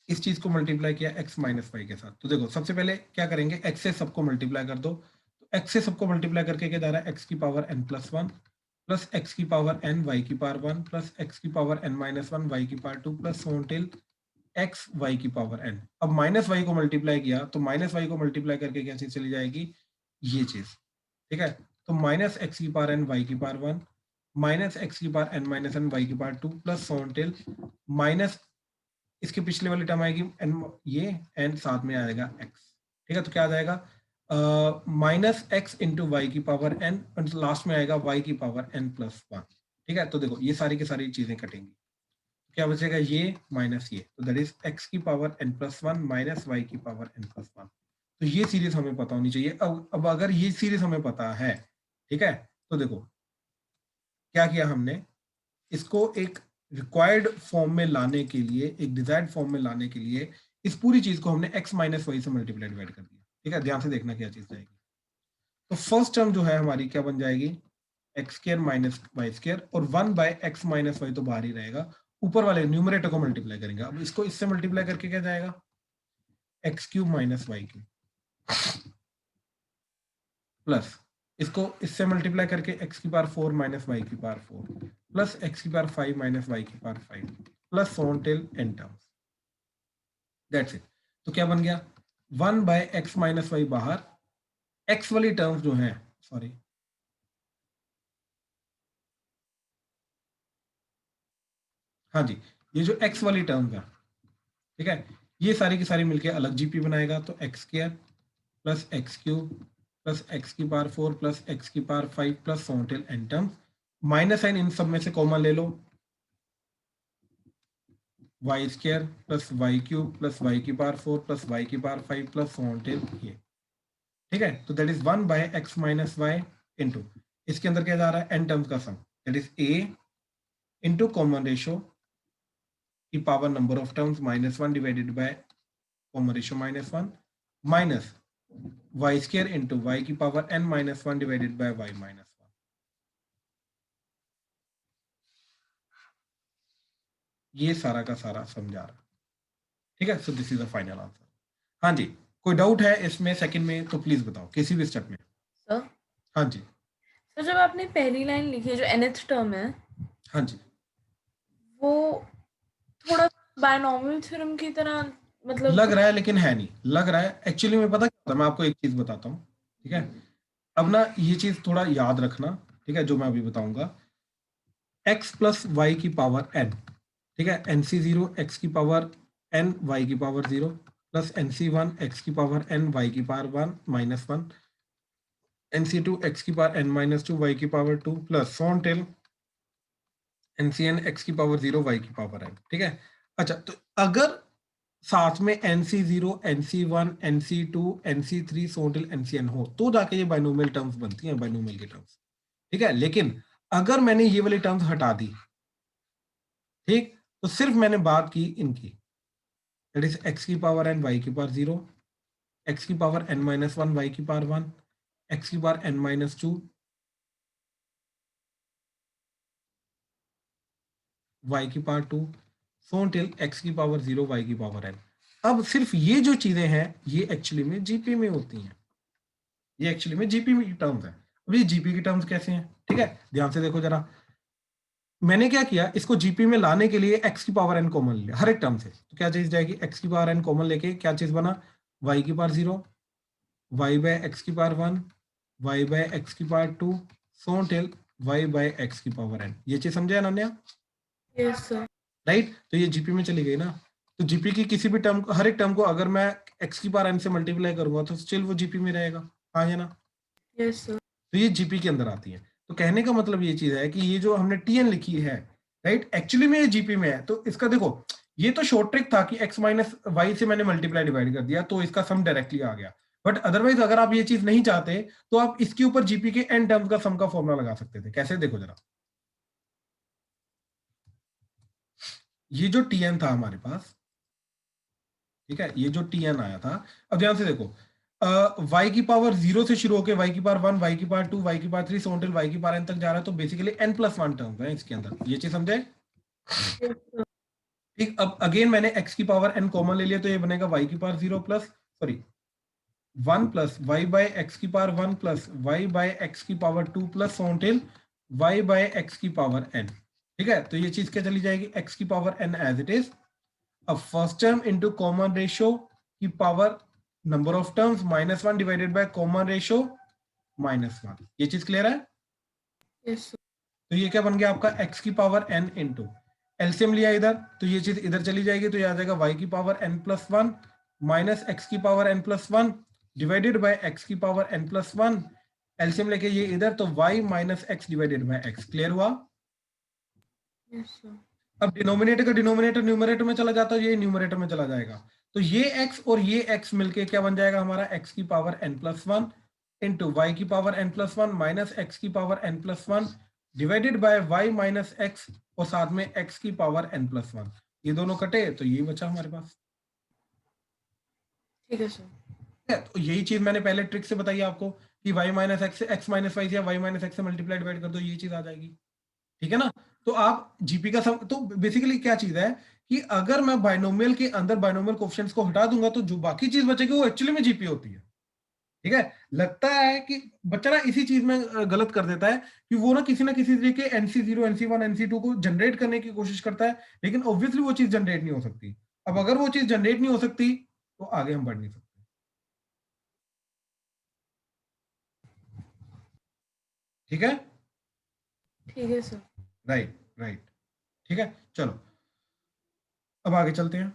इस चीज को मल्टीप्लाई किया x माइनस वाई के साथ। तो देखो, सबसे पहले क्या करेंगे, x से सबको मल्टीप्लाई कर दो, तो x से सबको मल्टीप्लाई करके क्या जा रहा है, x की power n plus 1 plus x की पावर n y की पावर 1 प्लस x की पावर n माइनस 1 y की power 2 plus so on till x y की पावर n। अब माइनस वाई को मल्टीप्लाई किया तो माइनस वाई को मल्टीप्लाई करके क्या चीज चली जाएगी, ये चीज, ठीक है। तो माइनस एक्स की पावर n वाई की पावर 1 माइनस एक्स की power n minus n Y की power 2 plus so on till minus इसके पिछले वाली टर्म आएगी n, ये n साथ में आएगा x, ठीक है। तो क्या आ जाएगा, माइनस एक्स इंटू वाई की पावर n और लास्ट में आएगा y की पावर n प्लस 1, ठीक है। तो देखो ये सारी की सारी चीजें कटेंगी, क्या बचेगा, ये माइनस ये, तो दैट इज x की power n plus 1 minus y की पावर n प्लस 1। तो ये सीरीज हमें पता होनी चाहिए। अब अगर ये सीरीज हमें पता है, ठीक है, तो देखो क्या किया हमने, इसको एक रिक्वायर्ड फॉर्म में लाने के लिए, एक डिजायर्ड फॉर्म में लाने के लिए इस पूरी चीज को हमने x माइनस वाई से मल्टीप्लाई डिवाइड कर दिया, ठीक है। ध्यान से देखना क्या चीज जाएगी। तो फर्स्ट टर्म जो है हमारी क्या बन जाएगी, x square minus Y square, और 1 बाय एक्स माइनस वाई तो बाहर ही रहेगा, ऊपर वाले न्यूमरेटर को मल्टीप्लाई करेंगे। अब इसको इससे मल्टीप्लाई करके क्या जाएगा, x cube minus y cube plus इसको इससे मल्टीप्लाई करके एक्स की पावर 4 माइनस वाई की पावर 4 प्लस एक्स की पावर 5 माइनस वाई की power 5 plus so on till n terms, that's it. तो क्या बन गया, 1 बाय एक्स माइनस वाई बाहर, एक्स वाली टर्म्स जो है, सॉरी, हाँ जी, ये जो x वाली टर्म है, ठीक है, ये सारी की सारी मिलके अलग जीपी बनाएगा। तो X square plus X cube plus x की पावर 4 प्लस एक्स की power 5 plus so till n term, minus sign इन सब में से कॉमन ले लो, Y square plus Y cube plus Y की पावर 4 प्लस वाई की power 5 plus so on till ये, ठीक है। तो that is 1 by x minus Y into, इसके अंदर क्या जा रहा है, एन टर्म्स का sum, that is A into common ratio की power number of terms -1 divided by common ratio -1 minus Y square into Y की पावर n-1 डिवाइडेड बाय वाई -1। ये सारा का सारा समझा रहा, ठीक है। So this is the final answer. हाँ जी, कोई डाउट है इसमें सेकंड में तो प्लीज बताओ, किसी भी स्टेप में। सर हाँ जी, तो जब आपने पहली लाइन लिखी है जो nth टर्म है, हाँ जी, वो थोड़ा बायनॉमियल थ्योरम की तरह मतलब लग रहा है लेकिन है नहीं, लग रहा है एक्चुअली में। पता क्या होता है, मैं आपको एक चीज बताता हूँ, ठीक है। अब ना ये चीज थोड़ा याद रखना, ठीक है, जो मैं अभी बताऊंगा। x प्लस वाई की पावर n, ठीक है, nc0 x की पावर n y की पावर 0 प्लस nc1 x की पावर n y की पावर 1 -1 nc2 x की पावर n-2 y की power 2 plus so on till ncn x की पावर 0 y की पावर n, ठीक है। अच्छा, तो अगर साथ में nc0 nc1 nc2 nc3 so till ncn हो तो जाके ये बाइनोमियल टर्म्स बनती हैं, बाइनोमियल की टर्म्स, ठीक है। लेकिन अगर मैंने ये वाली टर्म्स हटा दी, ठीक, तो सिर्फ मैंने बात की इनकी, दैट इज x की पावर n y की पावर 0, x की पावर n-1 y की पावर 1, x की पावर n-2 y की पावर 2 सो टिल x की पावर 0 y की पावर n। अब सिर्फ ये जो चीजें हैं ये एक्चुअली में जीपी में होती हैं, ये एक्चुअली में जीपी की टर्म्स है। अब ये जीपी की टर्म्स कैसे हैं, ठीक है, ध्यान से देखो जरा। मैंने क्या किया, इसको जीपी में लाने के लिए x की पावर n कॉमन लिया हर एक टर्म से, तो क्या चीज जाएगी, x की पावर n कॉमन लेके क्या चीज बना, y की पावर 0 y बाय x की पावर 1 y बाय x की power 2 so till y by x की पावर n। ये चीज समझे अनन्या, यस सर। राइट। तो ये जीपी में चली गई ना, तो जीपी की किसी भी टर्म, हर एक टर्म को अगर मैं x की पावर n से मल्टीप्लाई करूंगा तो स्टिल वो जीपी में रहेगा, हाँ या ना। Yes sir. तो ये जीपी के अंदर आती है। तो कहने का मतलब ये चीज है कि ये जो हमने टीएन लिखी है, राइट, एक्चुअली में ये जीपी में है। तो इसका देखो, ये तो शॉर्ट ट्रिक था कि x माइनस वाई से मैंने मल्टीप्लाई डिवाइड कर दिया तो इसका सम डायरेक्टली आ गया। बट अदरवाइज अगर आप ये चीज नहीं चाहते तो आप इसके ऊपर जीपी के एन टर्म्स का सम का फॉर्मूला लगा सकते थे। कैसे, देखो जरा, ये जो टीएन था हमारे पास, ठीक है, ये जो टीएन आया था, अब ध्यान से देखो, y की पावर 0 से शुरू होकर y की पावर 1 y की पावर 2 y की पावर 3 सो टिल y की पावर n तक जा रहा है, तो बेसिकली n+1 टर्म्स है इसके अंदर, ये चीज समझे। ठीक, अब अगेन मैंने x की पावर n कॉमन ले लिया तो ये बनेगा y की power 0 plus, sorry 1 plus y by x की power 1 plus y by x की power 2 plus so till y by x की पावर n, ठीक है। तो ये चीज क्या चली जाएगी, x की power n as it is, अब first term into common ratio की power number of terms -1 divided by common ratio -1। ये चीज क्लियर है। Yes sir. तो ये क्या बन गया आपका x की पावर n इंटू एलसीएम लिया इधर, तो ये चीज इधर चली जाएगी तो ये आ जाएगा y की पावर n+1 माइनस x की power n+1 divided by x की पावर n+1, एलसीएम लेके ये इधर, तो y minus x divided by x। Clear हुआ। Yes sir. अब डिनोमिनेटर का डिनोमिनेटर न्यूमरेटर में चला जाता है, ये न्यूमरेटर में चला जाएगा, तो ये x और ये x मिलके क्या बन जाएगा हमारा, x की पावर n+1 इंटू वाई की पावर n+1 माइनस x की power n+1 divided bye y minus x और साथ में x की पावर n+1। ये दोनों कटे तो ये बचा हमारे पास, ठीक है सर। ठीक है। तो यही चीज मैंने पहले ट्रिक से बताई आपको कि y माइनस x से x माइनस वाई या y माइनस x से मल्टीप्लाई डिवाइड कर दो, ये चीज आ जाएगी, ठीक है ना। तो आप जीपी का सम, तो बेसिकली क्या चीज है कि अगर मैं बाइनोमियल के अंदर बाइनोमियल कोएफिशिएंट्स को हटा दूंगा तो जो बाकी चीज बचेगी वो एक्चुअली में जीपी होती है, ठीक है। लगता है कि बच्चा ना इसी चीज में गलत कर देता है कि वो ना किसी तरीके NC0 NC1 NC2 को जनरेट करने की कोशिश करता है, लेकिन ऑब्वियसली वो चीज जनरेट नहीं हो सकती। अब अगर वो चीज जनरेट नहीं हो सकती तो आगे हम बढ़ नहीं सकते, ठीक है। ठीक है सर। राइट राइट, ठीक है। चलो अब आगे चलते हैं।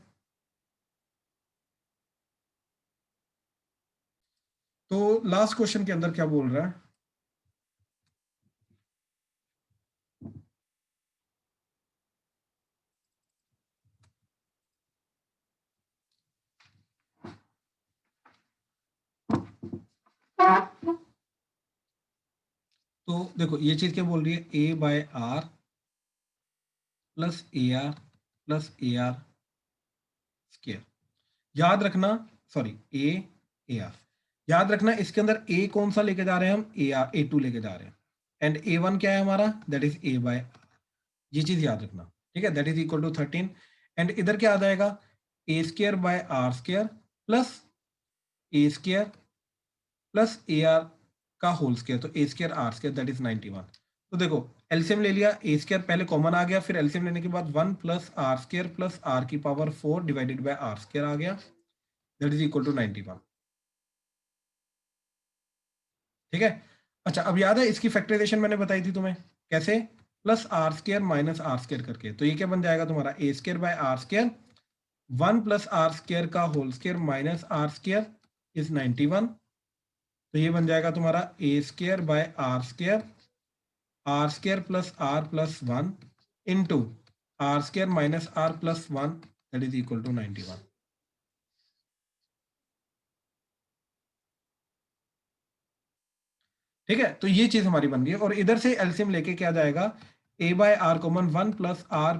तो लास्ट क्वेश्चन के अंदर क्या बोल रहा है, देखो ये चीज क्या बोल रही है, A by R plus A R plus A R square. याद रखना, सॉरी ए आर, याद रखना इसके अंदर ए कौन सा लेके जा रहे हैं हम, ए आर ए टू लेके जा रहे हैं, एंड ए वन क्या है हमारा, दैट इज ए बाय, ये चीज याद रखना, ठीक है, that is equal to 13, and इधर क्या आ जाएगा, A square by are square plus A square plus A R का होल स्क्वायर, तो ए square R square that is 91। तो देखो एलसीएम ले लिया, ए स्क्वायर पहले कॉमन आ गया, फिर एलसीएम लेने के बाद 1 plus r square plus r की power 4 divided by are square आ गया, दैट इज इक्वल टू 91। ठीक है, अच्छा अब याद है इसकी फैक्टराइजेशन मैंने बताई थी तुम्हें कैसे, plus r square minus r square करके, तो ये क्या बन जाएगा तुम्हारा, a square by are square 1 plus r square का whole square minus r square is 91, तो ये बन जाएगा तुम्हारा a square by are square plus r plus 1 into are square minus r plus 1 that is equal to 91। ठीक है, तो ये चीज हमारी बन गई, और इधर से एलसीएम लेके क्या जाएगा, ए by r common 1 plus r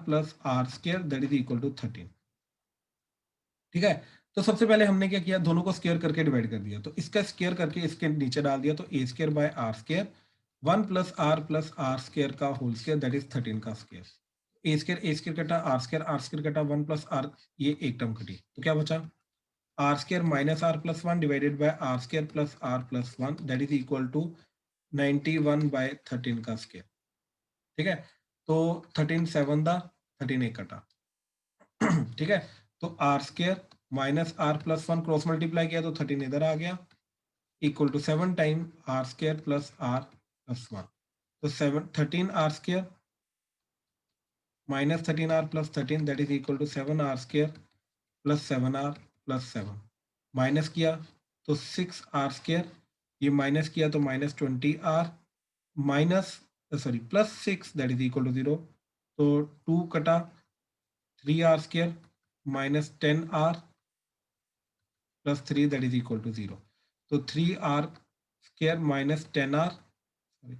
square that is equal to 13। ठीक है, तो सबसे पहले हमने क्या किया, दोनों को स्क्वायर करके डिवाइड कर दिया, तो इसका स्क्वायर करके इसके नीचे डाल दिया, तो ए square by are square 1 plus r square का होल स्क्वायर दैट इज 13 का स्क्वायर, ए स्क्वायर कटा आर स्क्वायर कटा 1 प्लस आर, ये एक टर्म कटी, तो क्या बचा, r square minus r plus 1 divided by are square plus 1 that is equal to 91 by 13 का स्क्वायर। ठीक है, तो 13 7 दा 13 एक कटा। ठीक है, तो r square minus r plus 1 cross multiply किया तो 13 इधर आ गया, equal to 7 time r square plus r plus 1, तो 13 r square minus 13 r plus 13 that is equal to 7 r square plus 7 r plus 7, minus किया तो 6 आर स्क्वायर, ये minus किया तो minus 20 r minus sorry plus 6 that is equal to 0, तो 2 कटा 3 r square minus 10 r plus 3 that is equal to 0, तो 3 r square minus 10 r, sorry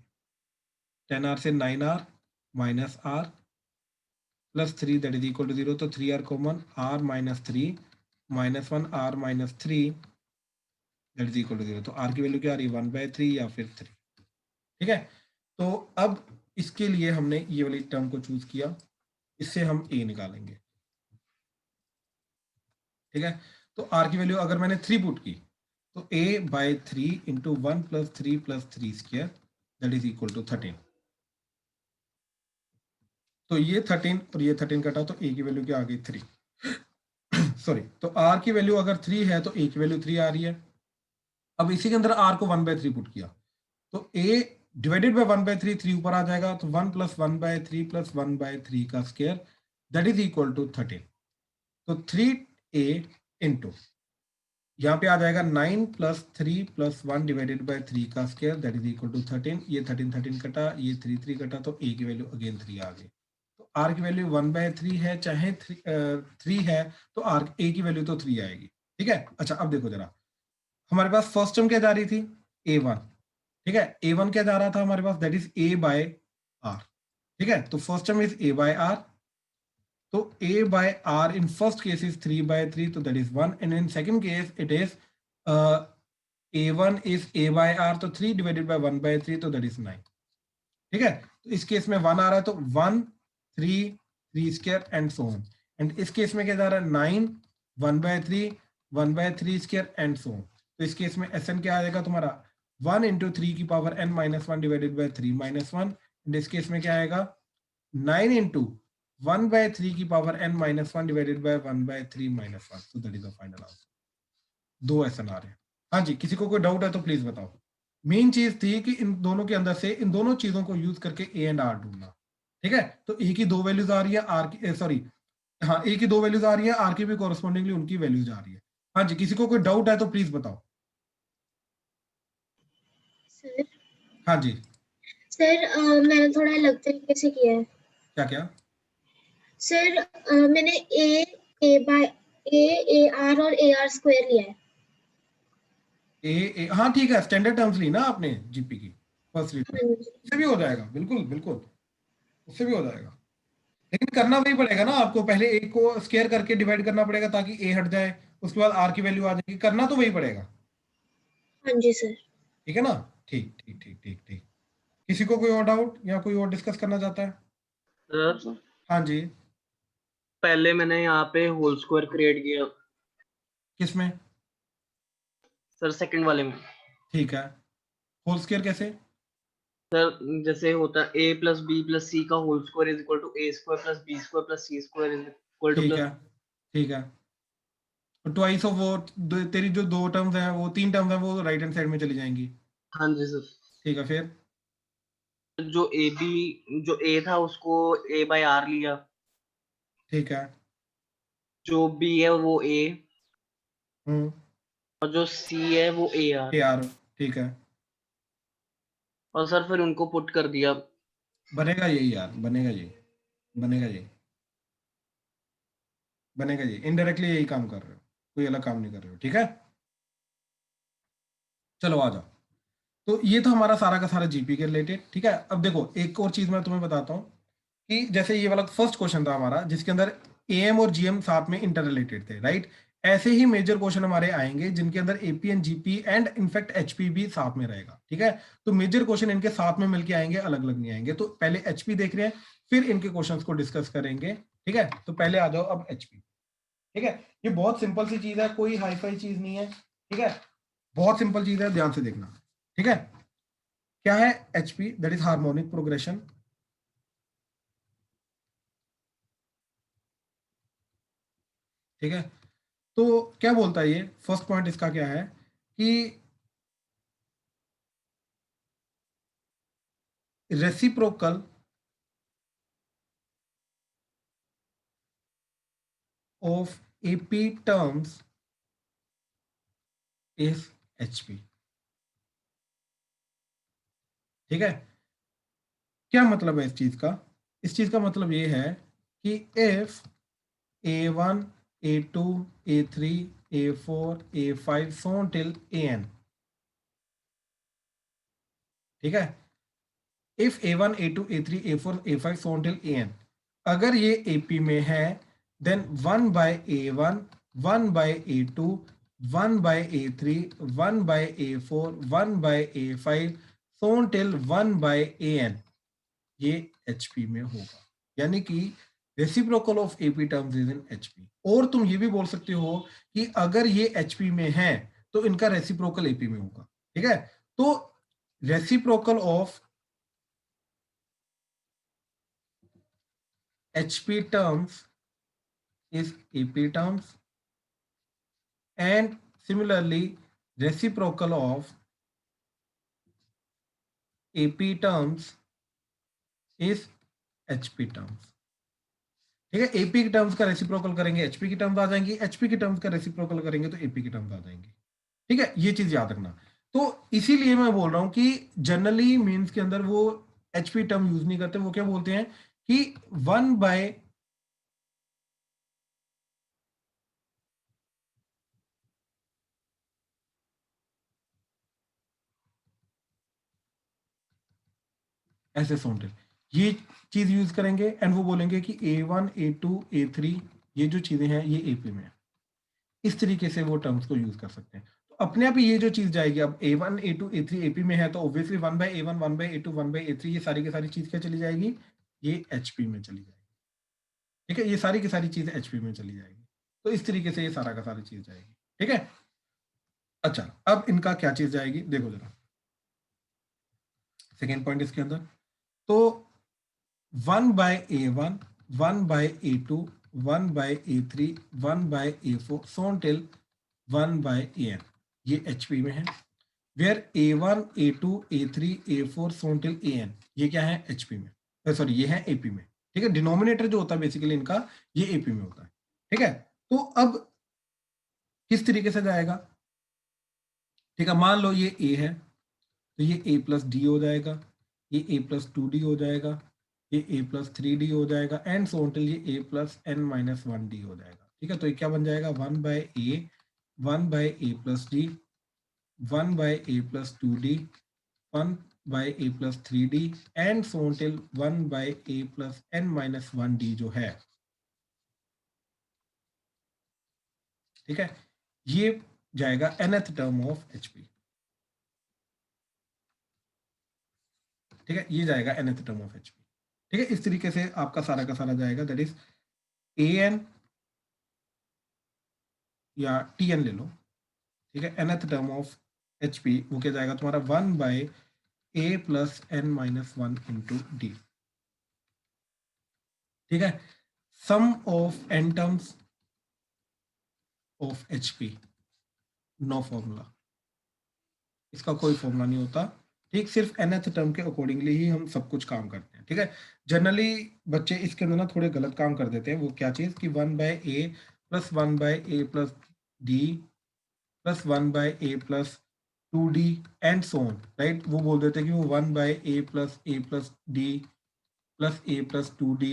10 r से 9 r minus r plus 3 that is equal to 0, तो 3 r common, r minus 3 minus 1 r minus 3 that is equal to 0, तो are की value क्या आ रही है 1/3 या फिर 3। ठीक है, तो अब इसके लिए हमने ये वाली टर्म को चूज किया, इससे हम ए निकालेंगे। ठीक है, तो आर की वैल्यू अगर मैंने 3 पुट की तो a by 3 into 1 plus 3 square that is equal to 13, तो ये 13 और ये 13 कटा तो a की वैल्यू क्या आ गई 3। सॉरी, तो r की वैल्यू अगर 3 है तो a की वैल्यू 3 आ रही है। अब इसी के अंदर r को 1/3 पुट किया तो a डिवाइडेड बाय 1/3 3 ऊपर आ जाएगा, तो 1 प्लस 1/3 प्लस 1/3 का square that is equal to 13, तो 3a इंटू यहाँ पे आ जाएगा 9 प्लस 3 प्लस 1 डिवाइडेड बाय 3 का square that is equal to 13, ये 13 कटा, ये 3 कटा, तो a की वैल्यू अगेन 3 आ गई। तो r की वैल्यू 1/3 है चाहे 3 है, तो r a की वैल्यू तो 3 आएगी। ठीक है, अच्छा अब देखो जरा, हमारे पास फर्स्ट टर्म क्या जा रही थी a1, ठीक है, a1 क्या जा रहा था हमारे पास, that is a by r। ठीक है, तो first term is a by r, तो a by r in first case is 3/3, so that is 1, and in second case it is a1 is a by r, तो 3 divided by 1/3, तो that is 9। ठीक है, तो इस case में 1 आ रहा है तो 1 3 square and so on, and इस केस में क्या जा रहा है 9 1/3 स्क्वायर एंड सो ऑन, तो इस केस में Sn क्या आ जाएगा तुम्हारा 1 इंटू 3 की power n minus 1 divided by 3 minus 1, and इस केस में क्या आएगा 9 इंटू 1/3 की power n minus 1 divided bye 1/3 minus 1, तो that is the final answer. 2 SN आ रहे हैं। हाँ जी, किसी को कोई डाउट है तो प्लीज बताओ। मेन चीज थी कि इन दोनों के अंदर से इन दोनों चीजों को यूज करके a एंड r ढूंढना। ठीक है, तो a की 2 वैल्यूज आ रही है, r की सॉरी हाँ a की 2 वैल्यूज आ रही है, r की भी कॉरेस्पॉन्डिंगली उनकी वैल्यूज आ रही है। हाँ जी, किसी को कोई डाउट है तो प्लीज बताओ। सर हाँ जी, सर मैंने थोड़ा अलग तरीके से किया है क्या क्या सर। मैंने ए बाय ए आर और ए आर स्क्वायर लिया है। हाँ ठीक है, स्टैंडर्ड टर्म्स ली ना आपने जीपी की। फर्स्ट रीजन हाँ जी उससे भी हो जाएगा, बिल्कुल बिल्कुल उससे भी हो जाएगा, लेकिन करना वही पड़ेगा ना आपको, पहले एक को स्केयर करके डिवाइड करना पड़ेगा ताकि ए हट जाए, उसके बाद आर की वैल्यू आ जाएगी, करना तो वही पड़ेगा, हाँ जी सर। ठीक है ना। ठीक ठीक ठीक ठीक ठीक। किसी को कोई और डाउट या कोई और डिस्कस करना चाहता है? सर हाँ जी। पहले मैंने यहाँ पे होल स्क्वायर क्रिएट किया किसमें? सर, सेकंड वाले में। ठीक है, होल स्केयर कैसे? सर जैसे होता है a plus b plus c का whole square is equal to a square plus b square plus c square is equal to ठीक प्लस। है ठीक है, ट्वाइस ऑफ वो तेरी जो दो टर्म्स हैं, वो तीन टर्म्स हैं, वो राइट हैंड साइड में चली जाएंगी। हाँ जी सर। ठीक है, फिर जो ए था उसको ए बाय आर लिया, ठीक है। जो बी है वो ए, हम्म, और जो सी है वो ए आर। यार ठीक है, और सर फिर उनको पुट कर दिया। बनेगा यही यार, बनेगा यही, बनेगा यही, बनेगा यही, इनडायरेक्टली यही काम कर रहे हो, कोई अलग काम नहीं कर रहे हो, ठीक है। चलो आ जाओ। तो ये था हमारा सारा का सारा जीपी के रिलेटेड, ठीक है। अब देखो एक और चीज मैं तुम्हें बताता हूँ कि जैसे ये वाला फर्स्ट क्वेश्चन था हमारा जिसके अंदर एएम और जीएम साथ में इंटर रिलेटेड थे, राइट। ऐसे ही मेजर क्वेश्चन हमारे आएंगे जिनके अंदर AP and GP and in fact HP भी साथ में रहेगा, ठीक है। तो मेजर क्वेश्चन इनके साथ में मिलके आएंगे, अलग अलग नहीं आएंगे। तो पहले एचपी देख रहे हैं, फिर इनके क्वेश्चंस को डिस्कस करेंगे, ठीक है। तो पहले आ जाओ अब एचपी, ठीक है। ये बहुत सिंपल सी चीज है, कोई हाई फाई चीज नहीं है, ठीक है। बहुत सिंपल चीज है, ध्यान से देखना, ठीक है। क्या है HP? That is harmonic progression, ठीक है। तो क्या बोलता है ये, फर्स्ट पॉइंट इसका क्या है कि reciprocal of AP terms is HP, ठीक है। क्या मतलब है इस चीज का? इस चीज का मतलब ये है कि if a1 a2 a3 a4 a5 so on till an, ठीक है। If a1 a2 a3 a4 a5 so on till an, अगर ये AP में है then 1 by a1 1 by a2 1 by a3 1 by a4 1 by a5 so on till 1 by an, ये HP में होगा। यानी कि reciprocal of AP terms is in HP। और तुम ये भी बोल सकते हो कि अगर ये HP में है तो इनका रेसिप्रोकल AP में होगा, ठीक है। तो reciprocal of HP terms is AP terms, and similarly reciprocal of AP terms is HP terms, ठीक है। AP की टर्म्स का रेसिप्रोकल करेंगे HP की टर्म्स आ जाएंगी, HP की टर्म्स का रेसिप्रोकल करेंगे तो AP की टर्म्स आ जाएंगी, ठीक है। ये चीज याद रखना। तो इसीलिए मैं बोल रहा हूं कि जनरली मीन्स के अंदर वो HP टर्म यूज नहीं करते, वो क्या बोलते हैं कि 1 बाय ऐसे सॉन्टेड, ये चीज यूज करेंगे एंड वो बोलेंगे कि A1 A2 A3 ये जो चीजें हैं ये AP में है। इस तरीके से वो टर्म्स को यूज कर सकते हैं। तो अपने आप ही ये जो चीज जाएगी, अब A1 A2 A3 AP में है तो obviously 1 by A1 1 by A2 1 by A3 ये सारी की सारी चीज क्या चली जाएगी, ये HP में चली जाएगी, ठीक है। ये सारी की सारी चीजें HP में चली जाएगी। तो इस तरीके से ये सारा का सारी चीज जाएगी, ठीक है। अच्छा अब इनका क्या चीज जाएगी देखो जरा, सेकेंड पॉइंट इसके अंदर। तो 1 by A1 1 by A2 1 by A3 1 by A4 so on till 1 by AN, ये HP में है। Where A1 A2 A3 A4 so on till AN, ये क्या है HP में, सॉरी ये है AP में, ठीक है। डिनोमिनेटर जो होता है बेसिकली इनका ये AP में होता है, ठीक है। तो अब किस तरीके से जाएगा, ठीक है। मान लो ये A है तो ये A प्लस D हो जाएगा, ये A प्लस 2D हो जाएगा, ये A प्लस 3D हो जाएगा एंड सो ऑन टिल ये A plus n minus 1D हो जाएगा, ठीक है। तो ये क्या बन जाएगा 1 by A 1 by A plus D 1 by A plus 2D 1 by a plus 3d and so on till 1 by a plus n minus 1d जो है, ठीक है, ये जाएगा nth टर्म ऑफ hp, ठीक है, ये जाएगा nth टर्म ऑफ hp, ठीक है। इस तरीके से आपका सारा का सारा जाएगा, दैट इज an या tn ले लो, ठीक है, nth टर्म ऑफ hp वो क्या जाएगा तुम्हारा 1 by a plus n minus 1 into d, ठीक है। Sum of n terms of hp, no formula, इसका कोई फॉर्मूला नहीं होता, ठीक, सिर्फ nth टर्म के अकॉर्डिंगली ही हम सब कुछ काम करते हैं, ठीक है। जनरली बच्चे इसके अंदर ना थोड़े गलत काम कर देते हैं, वो क्या चीज कि 1 by a plus 1 by a plus d plus 1 by a plus 2d and so on, right. वो बोल देते हैं कि वो 1 by a plus d plus a plus 2d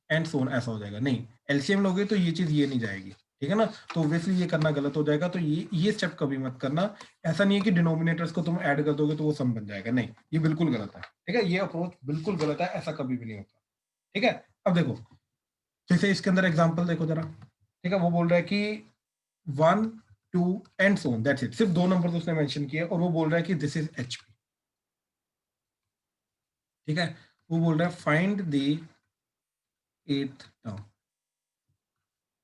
and so on ऐसा हो जाएगा। नहीं, एलसीएम लोगे तो ये चीज ये नहीं जाएगी, ठीक है ना, तो ऑब्वियसली ये करना गलत हो जाएगा, तो ये स्टेप कभी मत करना। ऐसा नहीं है कि डिनोमिनेटर्स को तुम ऐड कर दोगे तो वो सम बन जाएगा, नहीं, ये बिल्कुल गलत है, ठीक है, ये अप्रोच बिल्कुल गलत है, ऐसा कभी भी नहीं होता, ठीक है। अब देखो जैसे इसके अंदर एग्जांपल देखो जरा, ठीक है, वो बोल रहा है कि 1 2 and so on, that's it, सिर्फ 2 नंबर उसने मेंशन किए और वो बोल रहा है कि दिस इज एचपी, ठीक है। वो बोल रहा है फाइंड द 8th टर्म,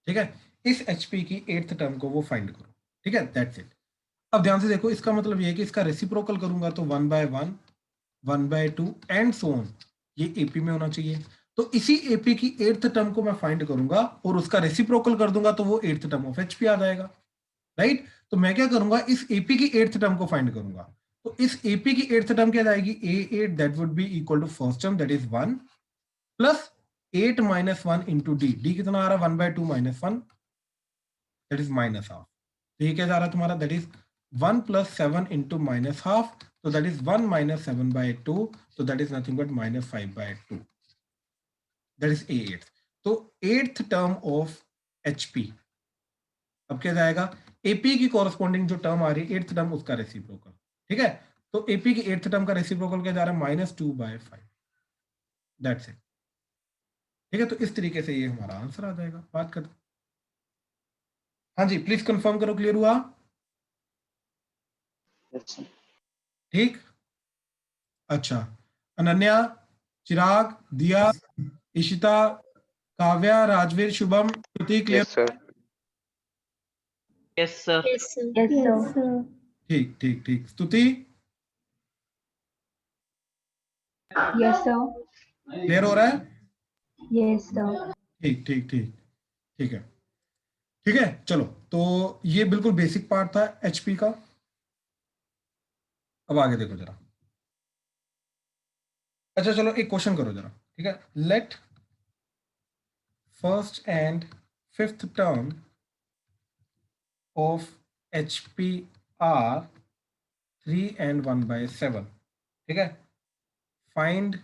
ठीक है, इस एचपी की 8th टर्म को वो फाइंड करो, ठीक है, दैट्स इट। अब ध्यान से देखो, इसका मतलब ये है कि इसका रेसिप्रोकल करूंगा तो 1 by 1 1 by 2 and so on, ये एपी में होना चाहिए, तो इसी एपी की 8th टर्म को मैं फाइंड करूंगा और उसका रेसिप्रोकल कर दूंगा तो वो 8th टर्म ऑफ एचपी आ जाएगा, राइट। तो मैं क्या करूंगा, इस एपी की 8th टर्म को फाइंड करूंगा, तो इस एपी की 8th टर्म क्या जाएगी, a8 that would be equal to first term that is 1 plus 8 minus 1 into d कितना आ रहा है 1 by 2 minus 1 that is minus half, तो ये क्या जा रहा है तुम्हारा, that is 1 plus 7 into minus half, तो दैट इज 1 माइनस 7 बाय 2, तो that is nothing but minus 5 by 2, that is a8। तो 8th टर्म ऑफ एचपी अब क्या जाएगा, एपी की कॉरेस्पॉन्डिंग जो टर्म आ रही है 8th टर्म उसका रेसिप्रोकल, ठीक है, तो एपी की 8th टर्म का रेसिप्रोकल क्या जा रहा है -2 बाय 5, दैट्स इट, ठीक है। तो इस तरीके से ये हमारा आंसर आ जाएगा। बात कर, हाँ जी प्लीज कंफर्म करो, क्लियर हुआ, ठीक, अच्छा, Ananya, Chirag, Diya, Ishita, Kavya, Rajveer, Shubham, Prateek, clear, yes sir. Yes sir. Yes, sir. ठीक ठीक ठीक, स्तुति Yes, sir. क्लियर हो रहा है, Yes, sir. ठीक ठीक ठीक, ठीक है, ठीक है, चलो, तो ये बिल्कुल बेसिक पार्ट था एचपी का। अब आगे देखो जरा, अच्छा चलो एक क्वेश्चन करो जरा, ठीक है, let first and 5th term of HP are 3 and 1 by 7, ठीक है, फाइंड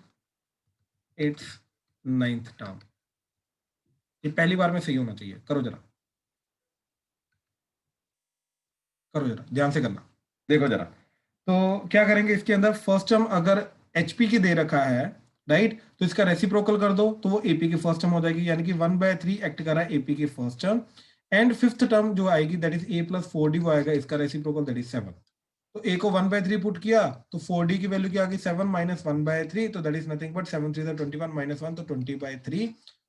इट्स 9th टर्म, ये पहली बार में सही होना चाहिए, करो जरा, करो जरा ध्यान से करना, देखो जरा, तो क्या करेंगे इसके अंदर, फर्स्ट टर्म अगर एचपी की दे रखा है, राइट, तो इसका रेसिप्रोकल कर दो तो वो एपी की फर्स्ट टर्म हो जाएगी, यानी कि 1 by 3 एक्ट कर रहा है एपी की first term, and 5th term जो आएगी that is a plus 4d, वो आएगा इसका रेसिप्रोकल दैट इज 7, तो a को 1 by 3 पुट किया तो 4d की वैल्यू क्या आ गई 7 माइनस 1 by 3, तो that is nothing but 7 3 21 minus 1 तो 20 by 3,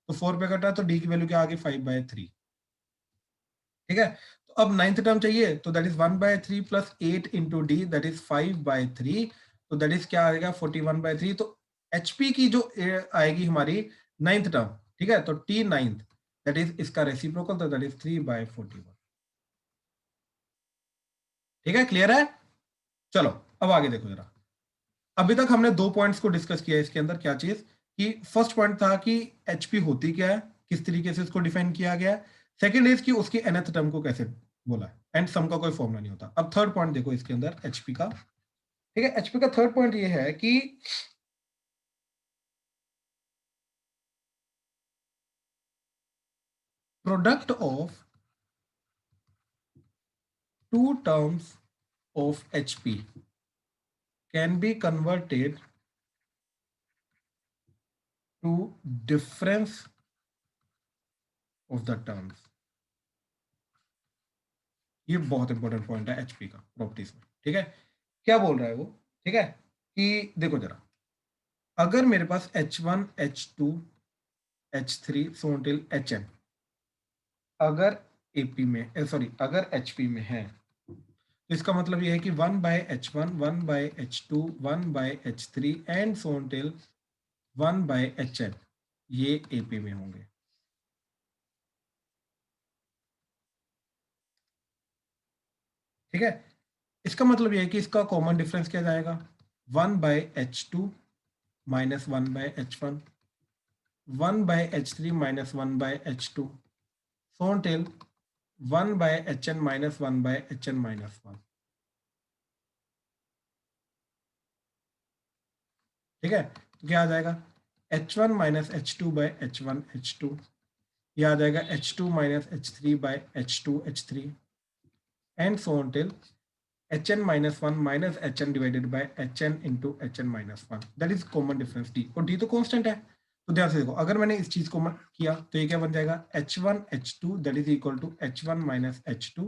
तो 4 पे कटा तो d की वैल्यू क्या आ गई 5 by 3, ठीक है। तो अब 9th टर्म चाहिए तो that is 1 by 3 plus 8 into D that is 5 by 3, तो दैट इज क्या आएगा 41 by 3, तो एचपी की जो आएगी हमारी 9th टर्म, ठीक है, तो t 9th दैट इज इसका रेसिप्रोकल, तो दैट इज 3 by 41, ठीक है, क्लियर है। चलो अब आगे देखो जरा, अभी तक हमने 2 पॉइंट्स को डिस्कस किया इसके अंदर, क्या चीज कि फर्स्ट पॉइंट था कि एचपी होती क्या है, किस तरीके से इसको डिफाइन किया गया है, सेकंड इज कि उसकी nth टर्म को कैसे बोला है, एंड सम का कोई फॉर्मूला नहीं होता। अब थर्ड पॉइंट देखो इसके अंदर एचपी का, ठीक है, एचपी का थर्ड पॉइंट ये है कि product of 2 terms of HP can be converted to difference of the terms. ये बहुत इंपॉर्टेंट पॉइंट है एचपी का प्रॉपर्टीज में, ठीक है। क्या बोल रहा है वो, ठीक है, कि देखो जरा, अगर मेरे पास H1 H2 H3 so till Hn अगर AP में सॉरी अगर HP में है, तो इसका मतलब ये है कि 1/H1 1/H2 1/H3 and so till 1/Hn ये AP में होंगे। ठीक है, इसका मतलब यह है कि इसका कॉमन डिफरेंस क्या जाएगा, 1/H2 minus 1/H1 1/H3 minus 1/H2 so till 1/Hn minus 1/Hn minus 1। ठीक है, तो क्या आ जाएगा H1 माइनस H2/H1 H2, ये आ जाएगा H2 minus H3/H2 H3 and so till Hn minus 1 minus Hn divided by Hn into Hn minus 1, that is common difference D, और D तो कांस्टेंट है। तो ध्यान से देखो, अगर मैंने इस चीज को किया तो ये क्या बन जाएगा, H1 H2 that is equal to H1 minus H2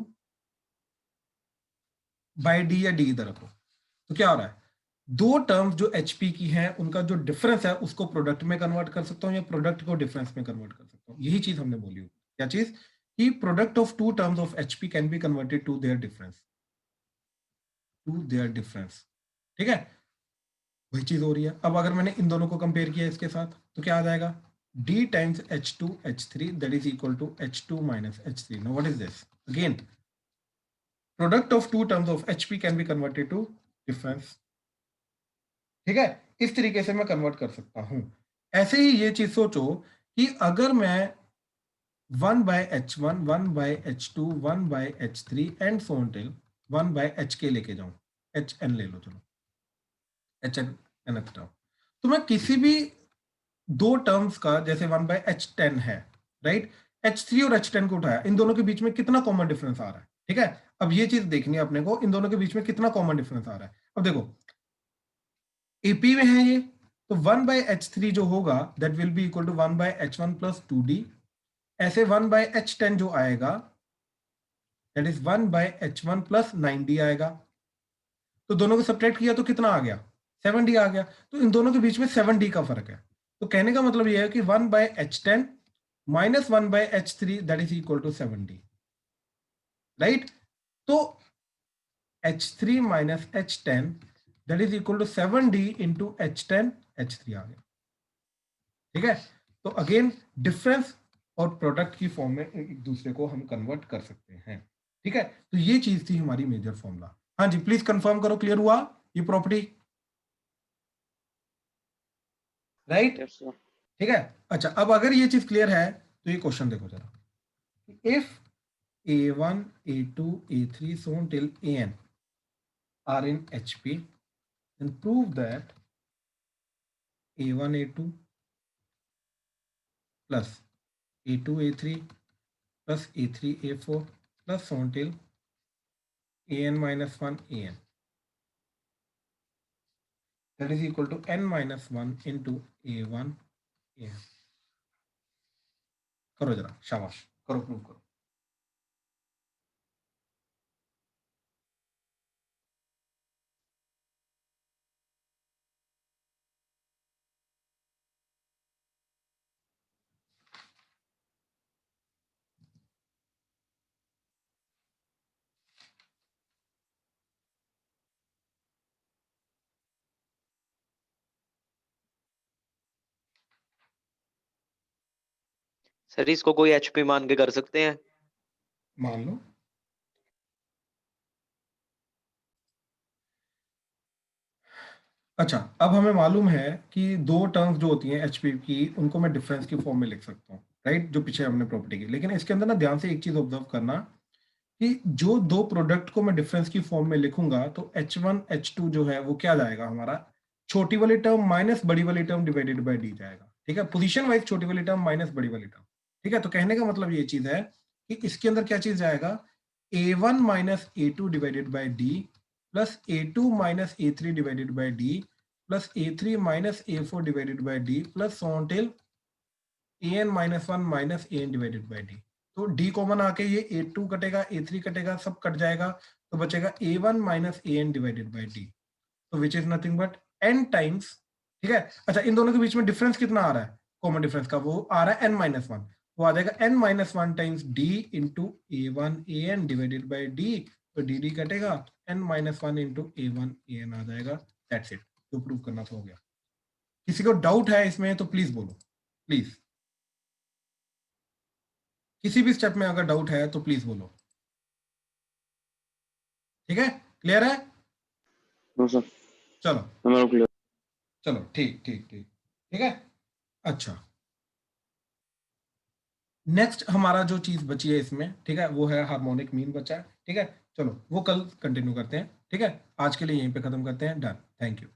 by D, या D इधर रखो। तो क्या हो रहा है, दो टर्म्स जो HP की हैं उनका जो डिफरेंस है उसको प्रोडक्ट में कन्वर्ट कर सकता हूँ या प्रोडक्ट को डिफरेंस में कन्वर्ट कर सकता हूँ। यही चीज हमने बोली, क्या चीज, कि product of two terms of HP can be converted to their difference, to their difference. ठीक है, वही चीज हो रही है। अब अगर मैंने इन दोनों को कंपेयर किया इसके साथ तो क्या आ जाएगा, D times H2 H3 that is equal to H2 minus H3। Now what is this, again product of two terms of HP can be converted to difference. ठीक है, इस तरीके से मैं कन्वर्ट कर सकता हूं। ऐसे ही ये चीज सोचो कि अगर मैं 1/H1 1/H2 1/H3 and so till 1/HK लेके जाऊं, Hn ले लो, चलो Hn nth टर्म, तो मैं किसी भी दो टर्म्स का, जैसे 1/H10 है, राइट, H3 और H10 को उठाया, इन दोनों के बीच में कितना कॉमन डिफरेंस आ रहा है। ठीक है, अब ये चीज देखनी है अपने को, इन दोनों के बीच में कितना कॉमन डिफरेंस आ रहा है। अब देखो AP में है ये, तो 1/H3 जो होगा that will be equal to 1/H1 plus 2D, ऐसे 1/H10 जो आएगा that is 1/H1 plus 9D आएगा। तो दोनों को सब्ट्रैक्ट किया तो कितना आ गया, 7D आ गया। तो इन दोनों के बीच में 7D का फर्क है। तो कहने का मतलब यह है कि 1/H10 minus 1/H3 that is equal to 7D, right. तो H3 minus H10 that is equal to 7D into H10 H3 आ गया। ठीक है, तो अगेन डिफरेंस और प्रोडक्ट की फॉर्म में एक दूसरे को हम कन्वर्ट कर सकते हैं। ठीक है, तो ये चीज थी हमारी मेजर फॉर्मूला। हाँ जी, प्लीज कंफर्म करो, क्लियर हुआ ये प्रॉपर्टी, राइट। Yes, sir. ठीक है, अच्छा, अब अगर ये चीज क्लियर है तो ये क्वेश्चन देखो जरा, if A1 A2 A3 so on till AN are in HP, then prove that A1 A2 plus A2 A3 plus A3 A4 plus so on till AN minus 1 AN, that is equal to N minus 1 into A1 AN। करो जरा, शाबाश, करो, prove करो। Sir इसको कोई HP मान के कर सकते हैं? मान लो, अच्छा, अब हमें मालूम है कि दो टर्म्स जो होती हैं HP की उनको मैं डिफरेंस की फॉर्म में लिख सकता हूँ, राइट, जो पीछे हमने प्रॉपर्टी की। लेकिन इसके अंदर ना ध्यान से एक चीज ऑब्जर्व करना कि जो दो प्रोडक्ट को मैं डिफरेंस की फॉर्म में लिखूंगा तो H1 H2 जो है वो क्या जाएगा हमारा, छोटी वाली टर्म माइनस बड़ी वाली टर्म डिवाइडेड बाय D जाएगा। ठीक है, पोजीशन वाइज छोटी वाली टर्म माइनस बड़ी वाली टर्म। ठीक है, तो कहने का मतलब ये चीज है कि इसके अंदर क्या चीज जाएगा, A1 minus A2 divided by D plus A2 minus A3 divided by D plus A3 minus A4 divided by D plus so on till an minus 1 minus an divided by D। तो D common आके ये A2 कटेगा, A3 कटेगा, सब cut जाएगा, तो बचेगा A1 minus an divided by D, तो which is nothing but n times, ठीक है। अच्छा, इन दोनों के बीच में डिफरेंस कितना आ रहा है कॉमन डिफरेंस का, वो आ रहा है n माइनस 1, वो आ जाएगा n minus 1 times D into A1 an divided by D, तो dd कटेगा, n minus 1 into A1 an आ जाएगा। दैट्स इट, जो प्रूव करना था हो गया। किसी को डाउट है इसमें तो प्लीज बोलो, प्लीज। किसी भी स्टेप में अगर डाउट है तो प्लीज बोलो, ठीक है, क्लियर है? नो सर, चलो हमारा क्लियर। चलो ठीक ठीक ठीक ठीक है। अच्छा, नेक्स्ट हमारा जो चीज बची है इसमें, ठीक है, वो है हार्मोनिक मीन बचा है, ठीक है। चलो वो कल कंटिन्यू करते हैं, ठीक है। आज के लिए यहीं पे खत्म करते हैं, डन, थैंक यू।